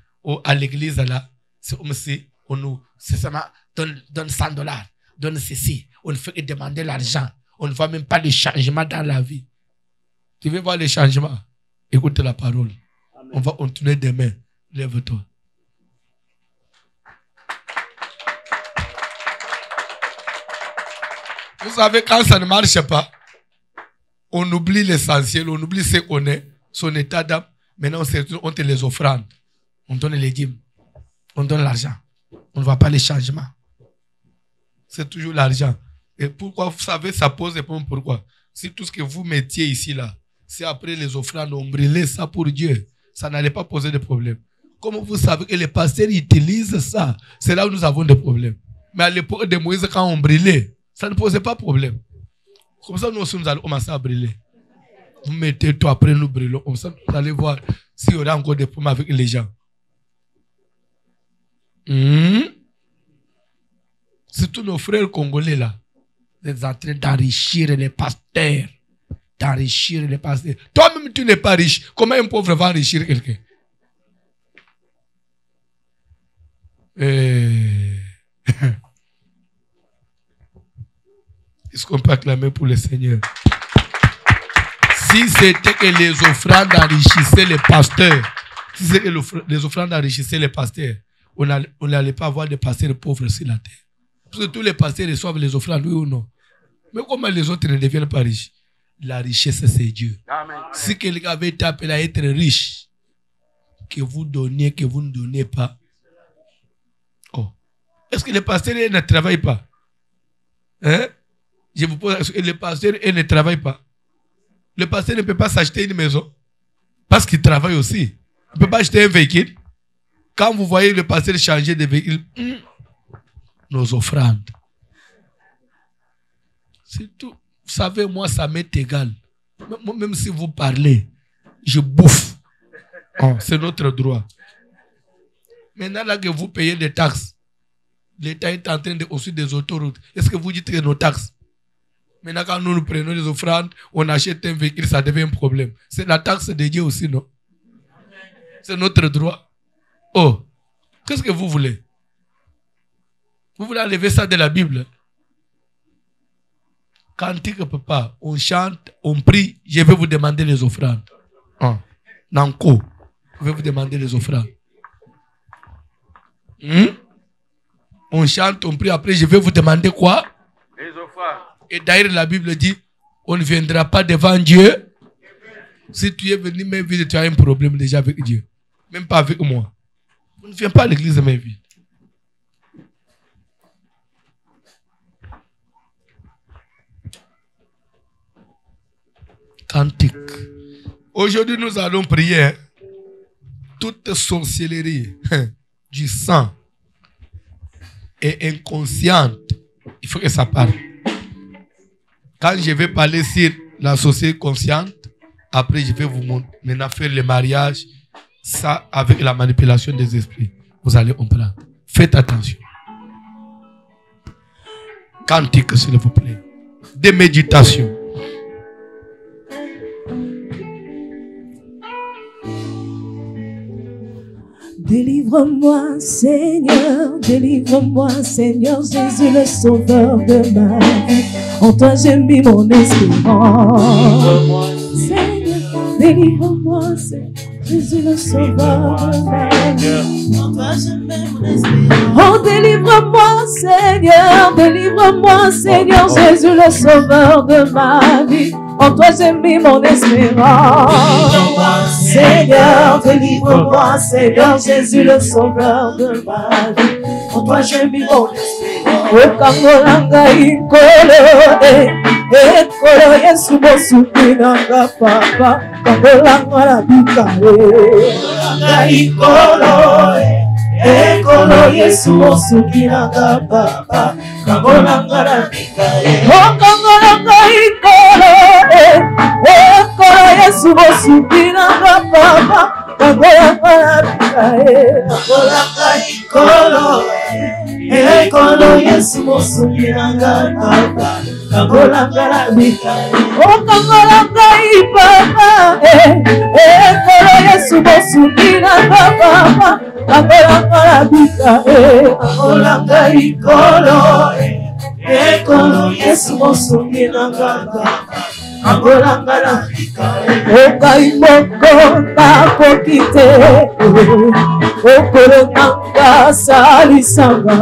à l'église là, c'est comme si on nous, c'est ça, donne $100, donne ceci. On ne fait que demander l'argent. On ne voit même pas le changement dans la vie. Tu veux voir les changements? Écoute la parole. Amen. On va continuer demain. Lève-toi. Vous savez, quand ça ne marche pas, on oublie l'essentiel, on oublie ce qu'on est, son état d'âme. Maintenant, on te les offrandes. On donne les dîmes. On donne l'argent. On ne voit pas les changements. C'est toujours l'argent. Et pourquoi, vous savez, ça pose des problèmes. Pourquoi? Si tout ce que vous mettiez ici, là, si après les offrandes, on brûlait ça pour Dieu, ça n'allait pas poser de problème. Comme vous savez que les pasteurs utilisent ça, c'est là où nous avons des problèmes. Mais à l'époque de Moïse, quand on brûlait, ça ne posait pas de problème. Comme ça, nous aussi, nous allons commencer à brûler. Vous mettez tout, après nous brûlons. Comme ça, vous allez voir s'il y aura encore des problèmes avec les gens. C'est tous nos frères congolais là. Vous êtes en train d'enrichir les pasteurs. D'enrichir les pasteurs. Toi-même, tu n'es pas riche. Comment un pauvre va enrichir quelqu'un? Est-ce qu'on peut acclamer pour le Seigneur? Si c'était que les offrandes enrichissaient les pasteurs, si c'était que les offrandes enrichissaient les pasteurs, on n'allait pas avoir de pasteurs pauvres sur la terre. Parce que tous les pasteurs reçoivent les offrandes, oui ou non? Mais comment les autres ne deviennent pas riches? La richesse, c'est Dieu. Amen. Si quelqu'un avait été appelé à être riche, que vous donniez, que vous ne donnez pas. Oh. Est-ce que les pasteurs ne travaillent pas? Hein? Je vous pose la question, les pasteurs ne travaillent pas. Le pasteur ne peut pas s'acheter une maison parce qu'il travaille aussi. Il ne peut pas acheter un véhicule. Quand vous voyez le pasteur changer de véhicule, nos offrandes. C'est tout. Vous savez, moi, ça m'est égal. Même si vous parlez, je bouffe. Oh, c'est notre droit. Maintenant, là que vous payez des taxes, l'État est en train de aussi des autoroutes. Est-ce que vous dites que nos taxes? Maintenant, quand nous prenons des offrandes, on achète un véhicule, ça devient un problème. C'est la taxe de Dieu aussi, non? C'est notre droit. Oh, qu'est-ce que vous voulez? Vous voulez enlever ça de la Bible? Cantique, papa, on chante, on prie, je vais vous demander les offrandes. Nanko, je vais vous demander les offrandes. On chante, on prie, après je vais vous demander quoi? Les offrandes. Et d'ailleurs la Bible dit, on ne viendra pas devant Dieu. Si tu es venu même vide, tu as un problème déjà avec Dieu. Même pas avec moi. On ne vient pas à l'église même vide. Cantique. Aujourd'hui, nous allons prier toute sorcellerie du sang et inconsciente. Il faut que ça parle. Quand je vais parler sur la sorcellerie consciente, après je vais vous maintenant faire le mariage, ça avec la manipulation des esprits. Vous allez comprendre. Faites attention. Cantique, s'il vous plaît. Des méditations. Délivre-moi, Seigneur, Jésus, le sauveur de ma vie. En toi j'ai mis mon espérance. Seigneur, délivre-moi, Seigneur, Jésus, le sauveur de ma vie. En toi j'ai mis mon espérance. Oh, délivre-moi, Seigneur, Jésus, le sauveur de ma vie. En toi j'ai mis mon espérance. Seigneur, délivre-moi, Seigneur, Jésus, le sauveur de ma vie. En toi j'ai mis mon espérance. O kangolanga ikolo, ekolo Yesu mosukinanga papa. Kangolanga la bikare. Kangolanga ikolo, ekolo Yesu mosukinanga papa. Kangolanga la bikare. O kangolanga ikolo, ekolo Yesu mosukinanga papa. Kangolanga la bikare. Kangolanga ikolo, ekolo Yesu mosukinanga papa. Kangolanga la bikare. O kangolanga ipapa, ekolo Yesu mosukinanga papa. Kangolanga la bikare. Kangolanga ikolo, ekolo Yesu mosukinanga papa. Kangolanga la bikare. Okaimoko nakokite, okolo nanga salisanga.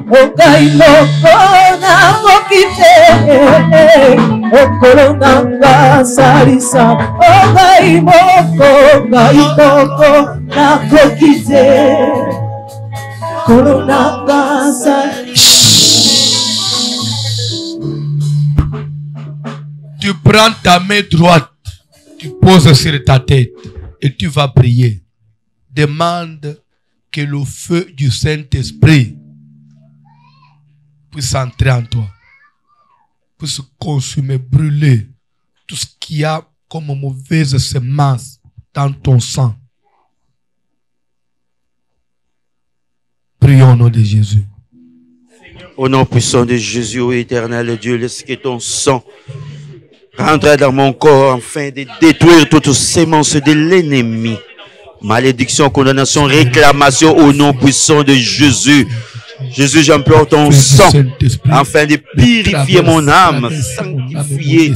Okaimoko nakokite, okolo nanga salisanga. Okaimoko nakokite, okolo nanga salisanga. Tu prends ta main droite, tu poses sur ta tête et tu vas prier. Demande que le feu du Saint-Esprit puisse entrer en toi, puisse consumer, brûler tout ce qu'il y a comme mauvaise semence dans ton sang. Prions au nom de Jésus. Au nom puissant de Jésus, ô éternel Dieu, laisse que ton sang rentre dans mon corps afin de détruire toute sémence de l'ennemi. Malédiction, condamnation, réclamation au nom puissant de Jésus. Jésus, j'implore ton sang afin de purifier mon âme, sanctifier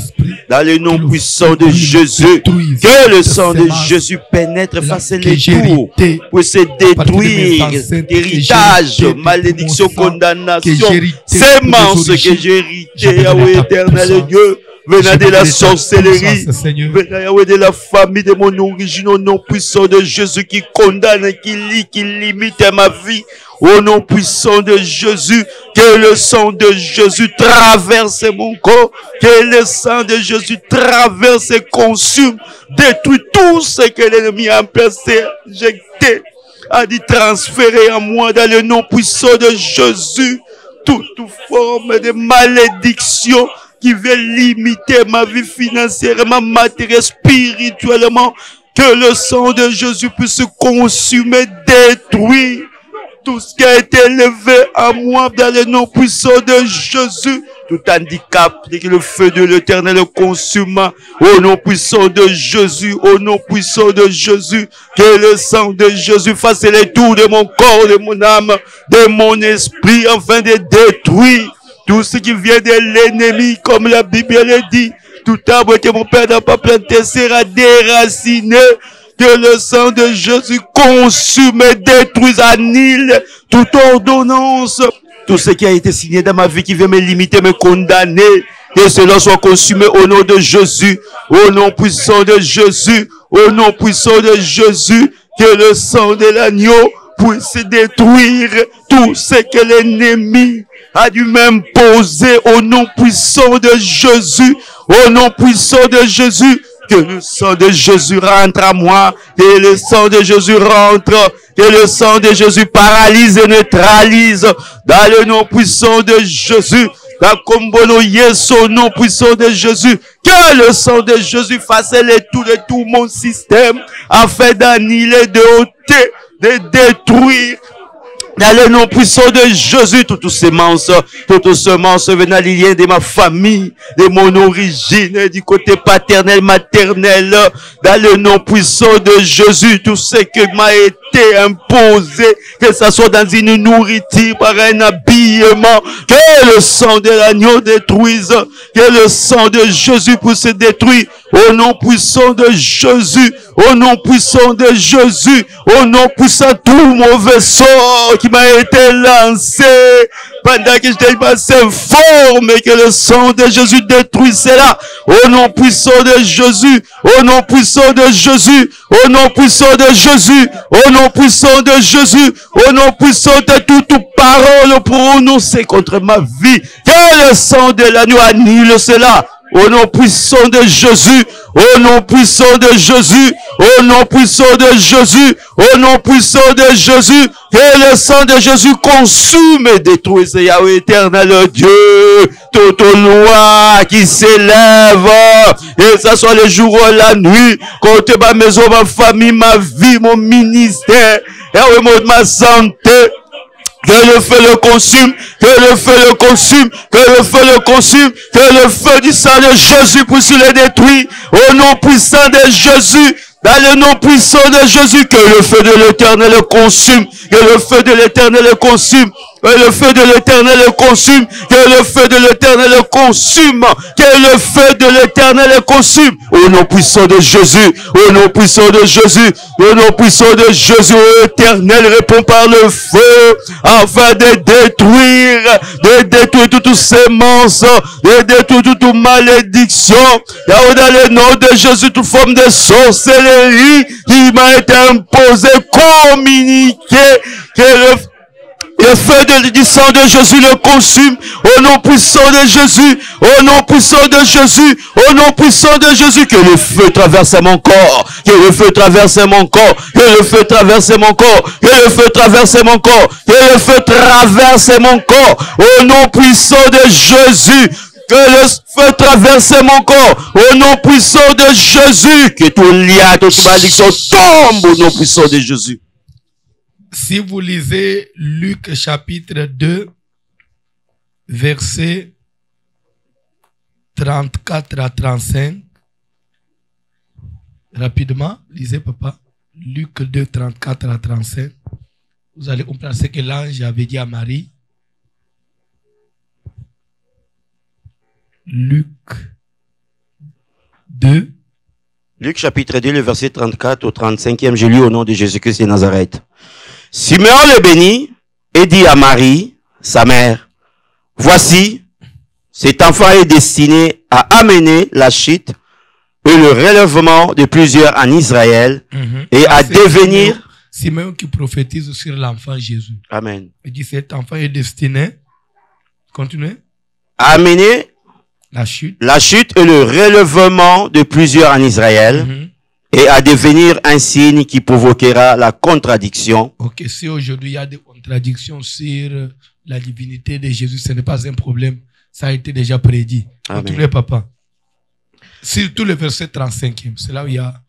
dans le nom puissant de Jésus. Que le sang de Jésus pénètre, fasse les tours pour se détruire héritage, malédiction, condamnation, sémence que j'ai hérité, Yahweh éternel Dieu. Venant de la sorcellerie, venant de la famille de mon origine, au nom puissant de Jésus qui condamne, qui limite ma vie. Au nom puissant de Jésus, que le sang de Jésus traverse mon corps, que le sang de Jésus traverse et consume, détruit tout ce que l'ennemi a placé, jeté, a dit transférer à moi dans le nom puissant de Jésus, toute forme de malédiction qui veut limiter ma vie financièrement, matérielle, spirituellement, que le sang de Jésus puisse consumer, détruire tout ce qui a été élevé à moi dans le nom puissant de Jésus. Tout handicap, que le feu de l'Éternel consume au nom puissant de Jésus, au nom puissant de Jésus, que le sang de Jésus fasse les tours de mon corps, de mon âme, de mon esprit, afin de détruire tout ce qui vient de l'ennemi, comme la Bible le dit. Tout arbre que mon Père n'a pas planté sera déraciné. Que le sang de Jésus consume et détruise, annule toute ordonnance. Tout ce qui a été signé dans ma vie qui veut me limiter, me condamner. Que cela soit consumé au nom de Jésus. Au nom puissant de Jésus. Au nom puissant de Jésus. Que le sang de l'agneau puisse détruire tout ce que l'ennemi a dû m'imposer au nom puissant de Jésus, au nom puissant de Jésus, que le sang de Jésus rentre à moi, que le sang de Jésus rentre, que le sang de Jésus paralyse et neutralise, dans le nom puissant de Jésus, dans Kombono Yes, au nom puissant de Jésus, que le sang de Jésus fasse les tours de tout mon système, afin d'annihiler, de ôter, de détruire, dans le nom puissant de Jésus, toutes semences venant du lien de ma famille, de mon origine, du côté paternel, maternel, dans le nom puissant de Jésus, tout ce qui m'a été imposé, que ça soit dans une nourriture, par un habillement, que le sang de l'agneau détruise, que le sang de Jésus puisse détruire, au nom puissant de Jésus, au nom puissant de Jésus, au nom puissant tout mauvais sort qui m'a été lancé pendant que j'étais passé forme et que le sang de Jésus détruise cela. Au nom puissant de Jésus, au nom puissant de Jésus, au nom puissant de Jésus, au nom puissant de Jésus, au nom puissant de toute parole prononcée contre ma vie. Que le sang de l'agneau annule cela. Au nom puissant de Jésus, au nom puissant de Jésus, au nom puissant de Jésus, au nom puissant de Jésus, que le sang de Jésus consume et détruise, Yahweh éternel Dieu, toute loi qui s'élève, et ça soit le jour ou la nuit, contre ma maison, ma famille, ma vie, mon ministère, Yahweh, ma santé. Que le feu le consume, que le feu le consume, que le feu le consume, que le feu du sang de Jésus puisse le détruire, au nom puissant de Jésus, dans le nom puissant de Jésus, que le feu de l'Éternel le consume, que le feu de l'Éternel le consume, que le feu de l'Éternel le consume, que le feu de l'Éternel le consume, que le feu de l'Éternel le consume, au nom puissant de Jésus, au nom puissant de Jésus, au nom puissant de Jésus, l'Éternel répond par le feu, afin de détruire toute sémence, de détruire toute malédiction, dans le nom de Jésus, toute forme de sorcellerie qui m'a été imposée, communiquée, que le feu du sang de Jésus le consume, au nom puissant de Jésus, au nom puissant de Jésus, au nom puissant de Jésus, que le feu traverse mon corps, que le feu traverse mon corps, que le feu traverse mon corps, que le feu traverse mon corps, que le feu traverse mon corps, au nom puissant de Jésus, que le feu traverse mon corps, au nom puissant de Jésus, que tout lien, toute malédiction tombe au nom puissant de Jésus. Si vous lisez Luc chapitre 2, versets 34 à 35, rapidement, lisez papa, Luc 2, 34 à 35, vous allez comprendre ce que l'ange avait dit à Marie Luc 2. Luc chapitre 2, le verset 34 au 35e, j'ai lu au nom de Jésus-Christ de Nazareth. Simeon le bénit et dit à Marie, sa mère, voici, cet enfant est destiné à amener la chute et le relèvement de plusieurs en Israël et à devenir... Simeon qui prophétise sur l'enfant Jésus. Amen. Il dit cet enfant est destiné, continuez, à amener la chute et le relèvement de plusieurs en Israël et à devenir un signe qui provoquera la contradiction. Ok, si aujourd'hui il y a des contradictions sur la divinité de Jésus, ce n'est pas un problème. Ça a été déjà prédit. Continuez, papa. Surtout le verset 35e, c'est là où il y a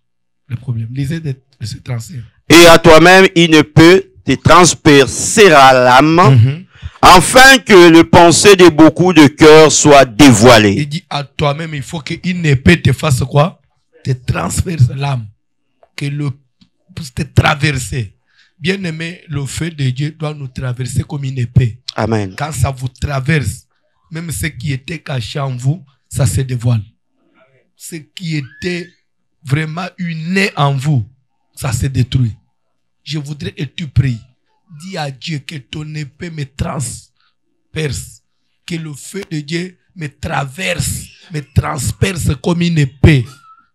le problème. Lisez le verset 35. Et à toi-même, il ne peut te transpercer à l'âme, afin que le pensée de beaucoup de cœurs soit dévoilé. Il dit à toi-même, il faut qu'il ne peut te fasse quoi? Te transpercer l'âme. Que le puisse te traverser. Bien aimé, le feu de Dieu doit nous traverser comme une épée. Amen. Quand ça vous traverse, même ce qui était caché en vous, ça se dévoile. Ce qui était vraiment né en vous, ça se détruit. Je voudrais et tu pries. Dis à Dieu que ton épée me transperce. Que le feu de Dieu me traverse, me transperce comme une épée.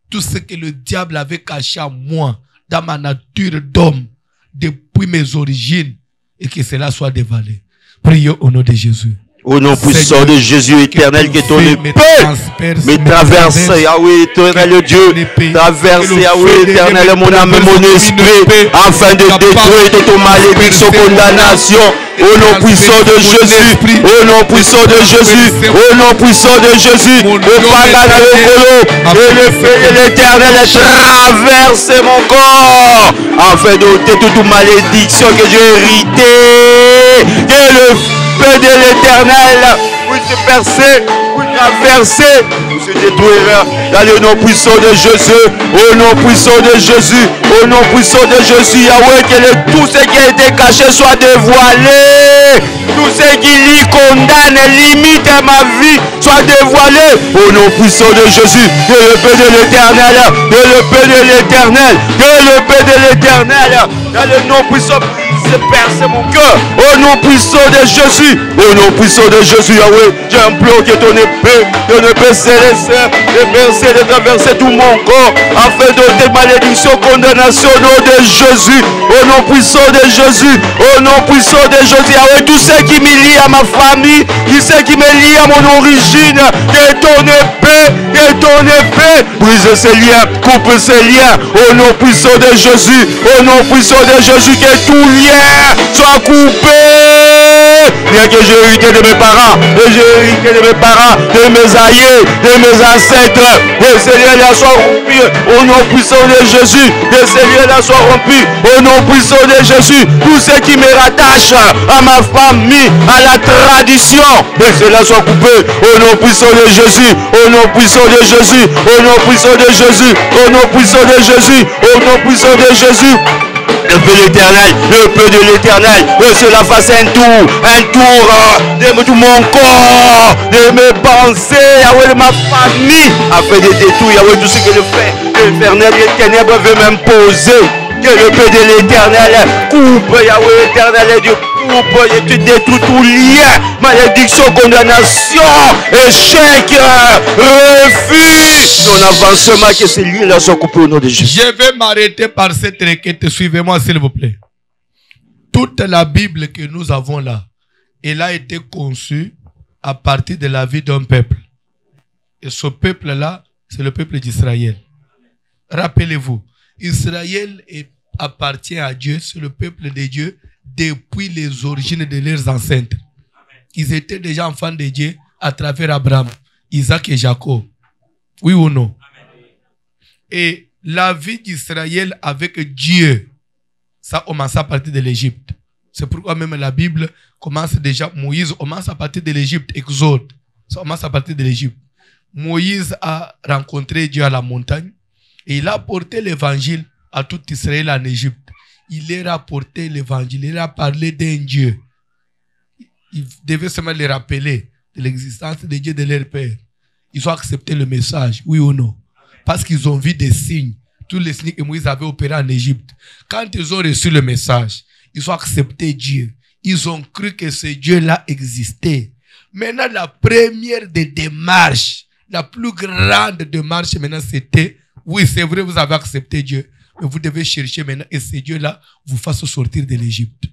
Tout ce que le diable avait caché en moi, dans ma nature d'homme, depuis mes origines, et que cela soit dévalé. Prions au nom de Jésus. Au nom puissant de Jésus éternel, que ton épée me traverse, Yahweh éternel Dieu, traverse, Yahweh éternel, mon âme et mon esprit, afin de détruire toute malédiction, condamnation, au nom puissant de Jésus, au nom puissant de Jésus, au nom puissant de Jésus, au Pagana le Colo, et le feu de l'éternel traverse mon corps, afin d'ôter toute malédiction que j'ai héritée, que le feu de l'éternel puisse percer, puisse traverser, puisse détruire dans le nom puissant de Jésus, au nom puissant de Jésus, au nom puissant de Jésus, Yahweh, que tout ce qui a été caché soit dévoilé, tout ce qui lui condamne, limite ma vie, soit dévoilé, au nom puissant de Jésus, que le paix de l'éternel, que le paix de l'éternel, que le paix de l'éternel, dans le nom puissant, se perce mon cœur, au nom puissant de Jésus, au nom puissant de Jésus, Yahweh, j'implore que ton épée céleste, de percer, de traverser tout mon corps, afin d'ôter malédiction, condamnation, au nom de Jésus, au nom puissant de Jésus, au nom puissant de Jésus, Yahweh, tout ce qui me lie à ma famille, tout ce qui me lie à mon origine, que ton épée, brise ces liens, coupe ces liens, au nom puissant de Jésus, au nom puissant de Jésus, que tout lien soit coupé, bien que j'ai hérité de mes parents, de mes aïeux, de mes ancêtres, que ces liens-là soient rompus, au nom puissant de Jésus, que ces liens-là soient rompus, au nom puissant de Jésus, tout ce qui me rattache à ma famille, à la tradition, que cela soit coupé, au nom puissant de Jésus, au nom puissant de Jésus, au nom puissant de Jésus, au nom puissant de Jésus, au nom puissant de Jésus. Le peu de l'éternel, le peu de l'éternel, que cela fasse un tour de tout mon corps, de mes pensées, Yahweh, de ma famille, afin de détruire, Yahweh, tout ce que le fait, l'éternel, les ténèbres veut m'imposer. Que le peu de l'éternel coupe, Yahweh éternel Dieu, coupe et tu détruis tout lien, malédiction, condamnation, échec, refus, ton avancement, que ces liens-là soient coupés au nom de Jésus. Je vais m'arrêter par cette requête, suivez-moi s'il vous plaît. Toute la Bible que nous avons là, elle a été conçue à partir de la vie d'un peuple. Et ce peuple-là, c'est le peuple d'Israël. Rappelez-vous, Israël appartient à Dieu, c'est le peuple de Dieu depuis les origines de leurs ancêtres. Ils étaient déjà enfants de Dieu à travers Abraham, Isaac et Jacob. Oui ou non? Et la vie d'Israël avec Dieu, ça commence à partir de l'Égypte. C'est pourquoi même la Bible commence déjà, Moïse commence à partir de l'Égypte, Exode. Ça commence à partir de l'Égypte. Moïse a rencontré Dieu à la montagne. Et il a porté l'évangile à tout Israël en Égypte. Il leur a porté l'évangile. Il a parlé d'un Dieu. Il devait seulement les rappeler de l'existence de Dieu de leur père. ils ont accepté le message, oui ou non? Parce qu'ils ont vu des signes. Tous les signes que Moïse avait opérés en Égypte. Quand ils ont reçu le message, ils ont accepté Dieu. Ils ont cru que ce Dieu-là existait. Maintenant, la première des démarches, la plus grande démarche maintenant, c'était, oui, c'est vrai, vous avez accepté Dieu, mais vous devez chercher maintenant, et ce Dieu-là vous fasse sortir de l'Égypte.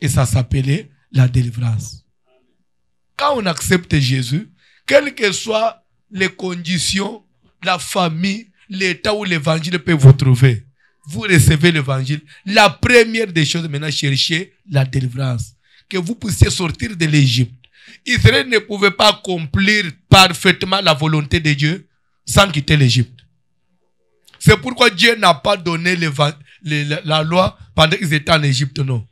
Et ça s'appelait la délivrance. Quand on accepte Jésus, quelles que soient les conditions, la famille, l'état où l'évangile peut vous trouver, vous recevez l'évangile. La première des choses maintenant, cherchez la délivrance. Que vous puissiez sortir de l'Égypte. Israël ne pouvait pas accomplir parfaitement la volonté de Dieu sans quitter l'Égypte. C'est pourquoi Dieu n'a pas donné la loi pendant qu'ils étaient en Égypte, non.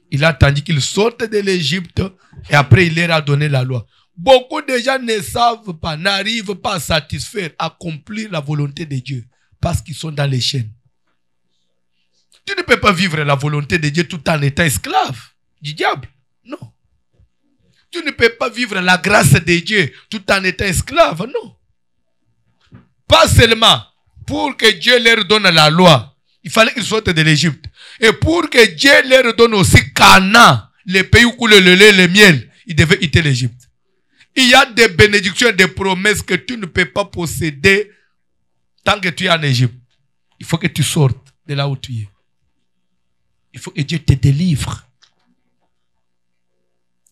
Il a attendu qu'ils sortent de l'Égypte et après il leur a donné la loi. Beaucoup de gens ne savent pas, n'arrivent pas à satisfaire, à accomplir la volonté de Dieu parce qu'ils sont dans les chaînes. Tu ne peux pas vivre la volonté de Dieu tout en étant esclave du diable. Non. Tu ne peux pas vivre la grâce de Dieu tout en étant esclave. Non. Pas seulement pour que Dieu leur donne la loi. Il fallait qu'ils sortent de l'Égypte. Et pour que Dieu leur donne aussi Canaan, le pays où coule le lait et le miel, ils devaient quitter l'Égypte. Il y a des bénédictions et des promesses que tu ne peux pas posséder tant que tu es en Égypte. Il faut que tu sortes de là où tu es. Il faut que Dieu te délivre.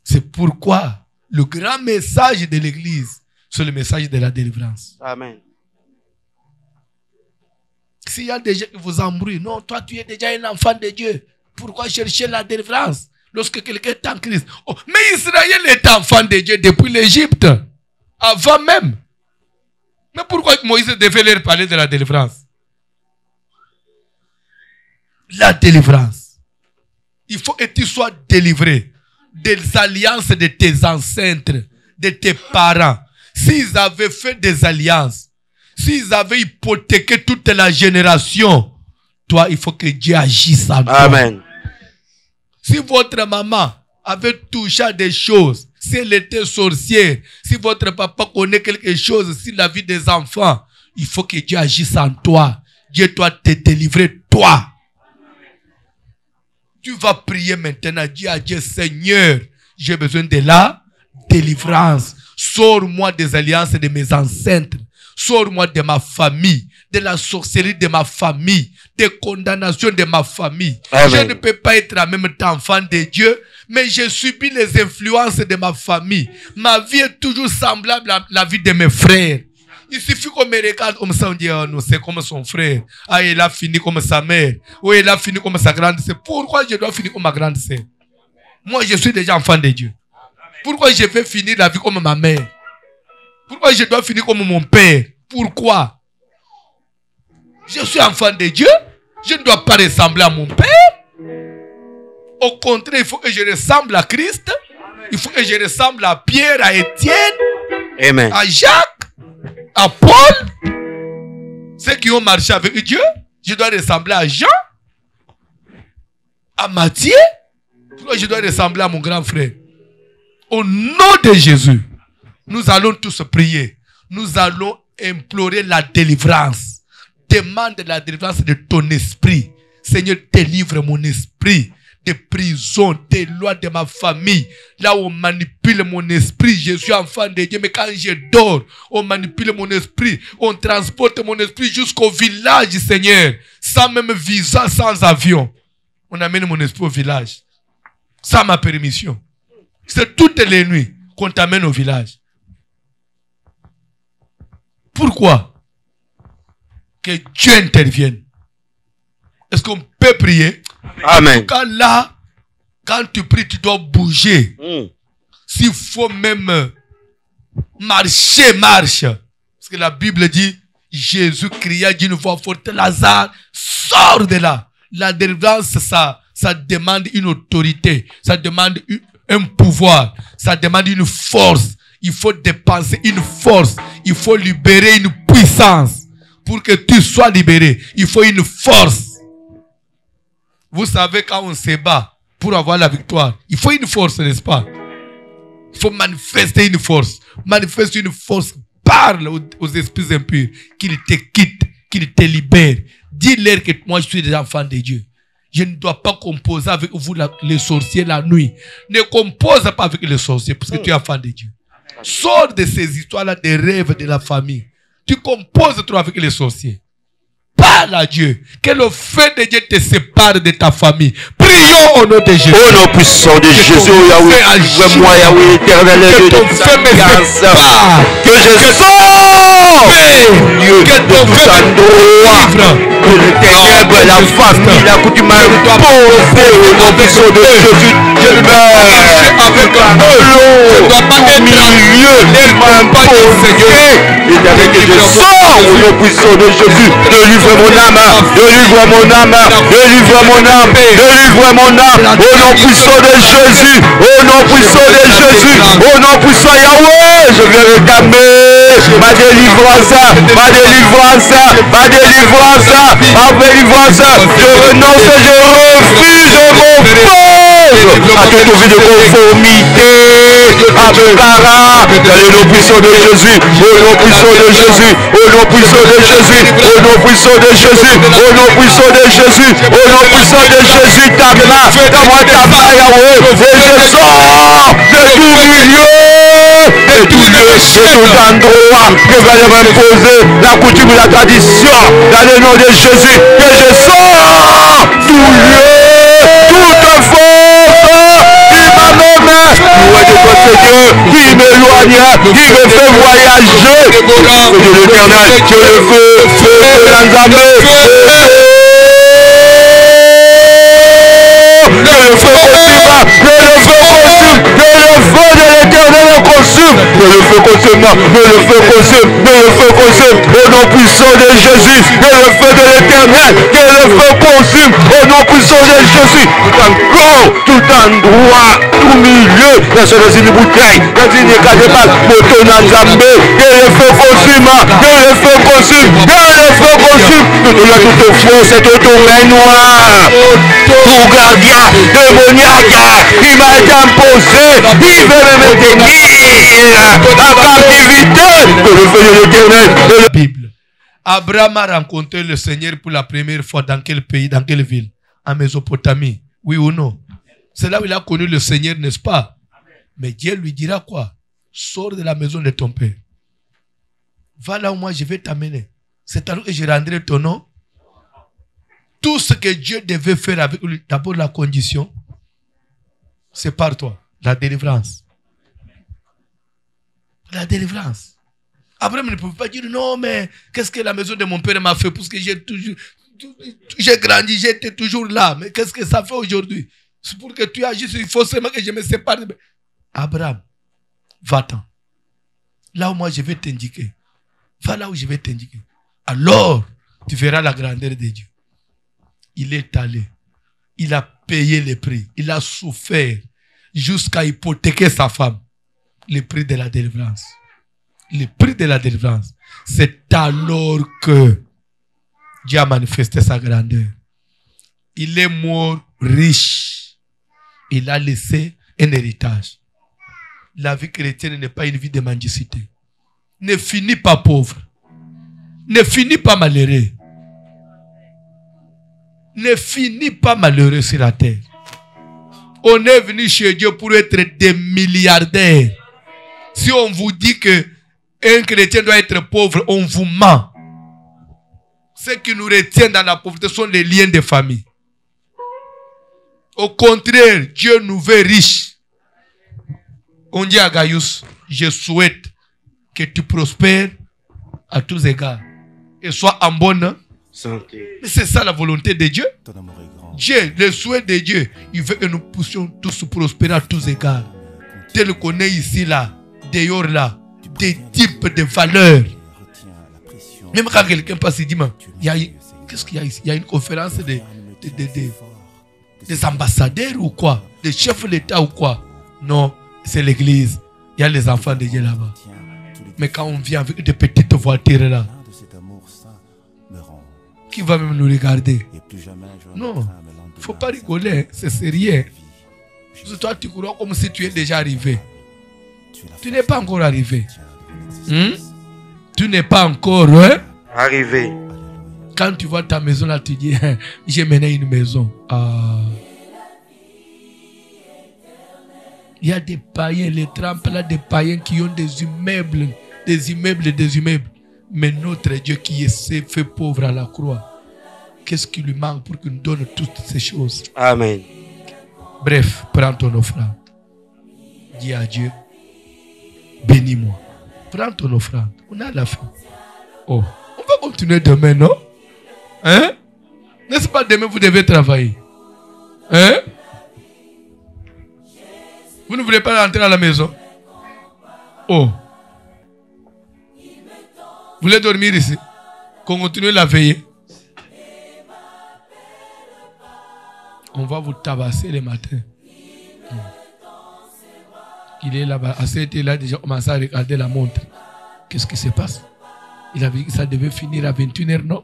C'est pourquoi le grand message de l'Église, c'est le message de la délivrance. Amen. S'il y a des gens qui vous embrouillent, non, toi tu es déjà un enfant de Dieu. Pourquoi chercher la délivrance lorsque quelqu'un est en Christ? Oh, mais Israël est enfant de Dieu depuis l'Égypte, avant même. Mais pourquoi Moïse devait leur parler de la délivrance? La délivrance. Il faut que tu sois délivré des alliances de tes ancêtres, de tes parents. S'ils avaient fait des alliances, s'ils avaient hypothéqué toute la génération, toi, il faut que Dieu agisse en toi. Amen. Si votre maman avait touché à des choses, si elle était sorcière, si votre papa connaît quelque chose sur la vie des enfants, il faut que Dieu agisse en toi. Dieu doit te délivrer, toi. Tu vas prier maintenant. Dis à Dieu, Seigneur, j'ai besoin de la délivrance. Sors-moi des alliances de mes ancêtres. Sors-moi de ma famille, de la sorcellerie de ma famille, des condamnations de ma famille. Amen. Je ne peux pas être en même temps enfant de Dieu, mais j'ai subi les influences de ma famille. Ma vie est toujours semblable à la vie de mes frères. Il suffit qu'on me regarde comme ça, on dit, oh non, c'est comme son frère. Ah, il a fini comme sa mère. Ou il a fini comme sa grande sœur. Pourquoi je dois finir comme ma grande sœur? Moi, je suis déjà enfant de Dieu. Pourquoi je vais finir la vie comme ma mère? Pourquoi je dois finir comme mon père? Pourquoi? Je suis enfant de Dieu. Je ne dois pas ressembler à mon père. Au contraire, il faut que je ressemble à Christ. Il faut que je ressemble à Pierre, à Étienne, Amen. À Jacques, à Paul. Ceux qui ont marché avec Dieu. Je dois ressembler à Jean, à Matthieu. Pourquoi je dois ressembler à mon grand frère? Au nom de Jésus, nous allons tous prier. Nous allons implorer la délivrance. Demande la délivrance de ton esprit. Seigneur, délivre mon esprit des prisons, des lois de ma famille. Là où on manipule mon esprit, je suis enfant de Dieu, mais quand je dors, on manipule mon esprit. On transporte mon esprit jusqu'au village, Seigneur. Sans même visa, sans avion. On amène mon esprit au village. Sans ma permission. C'est toutes les nuits qu'on t'amène au village. Pourquoi? Que Dieu intervienne. Est-ce qu'on peut prier? Amen. En tout cas, là, quand tu pries, tu dois bouger. S'il faut même marcher, marche. Parce que la Bible dit, Jésus cria d'une voix forte, Lazare, sors de là. La délivrance, ça demande une autorité. Ça demande un pouvoir. Ça demande une force. Il faut dépenser une force. Il faut libérer une puissance. Pour que tu sois libéré, il faut une force. Vous savez, quand on se bat pour avoir la victoire, il faut une force, n'est-ce pas? Il faut manifester une force. Manifester une force parle aux esprits impurs, qu'ils te quittent, qu'ils te libèrent. Dis-leur que moi je suis des enfants de Dieu. Je ne dois pas composer avec vous les sorciers la nuit. Ne compose pas avec les sorciers parce que tu es enfant de Dieu. Sors de ces histoires-là des rêves de la famille. Tu composes trop avec les sorciers. Parle à Dieu. Que le feu de Dieu te sépare de ta famille. Prions au nom de Jésus. Au nom puissant de Jésus, Yahweh, ouvre-moi, Yahweh, éternel, que ton feu me sépare. Que je sors Dieu de tout endroit. Que les ténèbres, la famille, la coutume imposée au nom puissant de Jésus. Je meurs avec un flot au milieu imposé. Et que je sors au nom puissant de Jésus. Délivre mon âme, délivre mon âme, délivre mon âme, délivre mon âme, au nom puissant de Jésus, au nom puissant de Jésus, au nom puissant Yahweh, je vais réclamer ma délivrance, ma délivrance, ma délivrance, ma délivrance, je renonce, je refuse, je m'oppose à toute vie de conformité, à mes parents, dans le nom puissant de Jésus, au nom puissant de Jésus, au nom puissant de Jésus, au nom puissant de Jésus, au nom puissant de Jésus, au nom puissant de Jésus, ta main, donne-moi ta main, Yahweh, et je sors de tout milieu, de tout lieu, de tout endroit que va m'imposer la coutume et la tradition, dans le nom de Jésus, que je sors tout lieu, toute force, qui m'amène, loin de toi Seigneur, qui m'éloigne, qui me fait voyager, que de l'éternel, que le feu de l'Anzamé, que le feu consume, que le feu consume, que le feu de l'éternel consume, que le feu consume, que le feu consume, que le feu consume, au nom puissant de Jésus, que le feu de l'éternel, que le feu consume, au nom puissant de Jésus, tout encore, tout endroit, tout milieu, dans une bouteille, dans une cadébale, moto Nazambé, que le feu consume, que le feu consume, que le feu consume, toute force, toute main noire, tout gardien, démoniaque, qui m'a été imposé, il veut me maintenir en captivité, que le feu de l'éternel. La Bible. Abraham a rencontré le Seigneur pour la première fois dans quel pays, dans quelle ville? En Mésopotamie. Oui ou non? C'est là où il a connu le Seigneur, n'est-ce pas? Mais Dieu lui dira quoi? Sors de la maison de ton père. Va là où moi je vais t'amener. C'est alors que je rendrai ton nom. Tout ce que Dieu devait faire avec lui, d'abord la condition, c'est par toi, la délivrance. La délivrance. Abraham ne pouvait pas dire non, mais qu'est-ce que la maison de mon père m'a fait parce que j'ai grandi, j'étais toujours là. Mais qu'est-ce que ça fait aujourd'hui? C'est pour que tu agisses, il faut seulement que je me sépare. Abraham, va-t'en. Là où moi je vais t'indiquer. Va là où je vais t'indiquer. Alors, tu verras la grandeur de Dieu. Il est allé. Il a payé le prix. Il a souffert jusqu'à hypothéquer sa femme. Le prix de la délivrance. Le prix de la délivrance. C'est alors que Dieu a manifesté sa grandeur. Il est mort riche. Il a laissé un héritage. La vie chrétienne n'est pas une vie de mendicité. Ne finis pas pauvre. Ne finis pas malheureux. Ne finis pas malheureux sur la terre. On est venu chez Dieu pour être des milliardaires. Si on vous dit que un chrétien doit être pauvre, on vous ment. Ce qui nous retient dans la pauvreté sont les liens de famille. Au contraire, Dieu nous veut riches. On dit à Gaius, je souhaite que tu prospères à tous égards et sois en bonne santé. Mais c'est ça la volonté de Dieu. Dieu, le souhait de Dieu, il veut que nous puissions tous prospérer à tous égards. Tel qu'on est ici, là, dehors, là, des types de valeurs. Même quand quelqu'un passe, il dit, qu'est-ce qu'il y a ici? Il y a une conférence des ambassadeurs ou quoi? Des chefs d'État ou quoi? Non, c'est l'église. Il y a les enfants de Dieu là-bas. Mais quand on vient avec des petites voitures là, qui va même nous regarder? Non, il ne faut pas rigoler, c'est sérieux. Toi, tu crois comme si tu es déjà arrivé. Tu n'es pas encore arrivé. Tu n'es pas encore arrivé. Quand tu vois ta maison là, tu dis, j'ai mené une maison. Il y a des païens, les trempes là, des païens qui ont des immeubles. Mais notre Dieu qui s'est fait pauvre à la croix, qu'est-ce qui lui manque pour qu'il nous donne toutes ces choses? Amen. Bref, prends ton offrande. Dis à Dieu, bénis-moi. Prends ton offrande. On a la fin. Oh, on va continuer demain, non? Hein? N'est-ce pas demain vous devez travailler? Hein? Vous ne voulez pas rentrer à la maison? Oh. Vous voulez dormir ici? Qu'on continue la veillée? On va vous tabasser le matin. Il est là-bas. Il a déjà commencé à regarder la montre. Qu'est-ce qui se passe? Il avait dit que ça devait finir à 21h, non?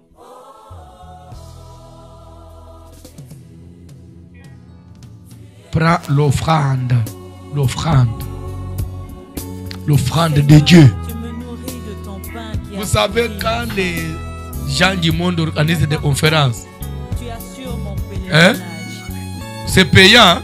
Prends l'offrande. L'offrande. L'offrande de Dieu. Vous savez, quand les gens du monde organisent des conférences, hein? C'est payant. Hein?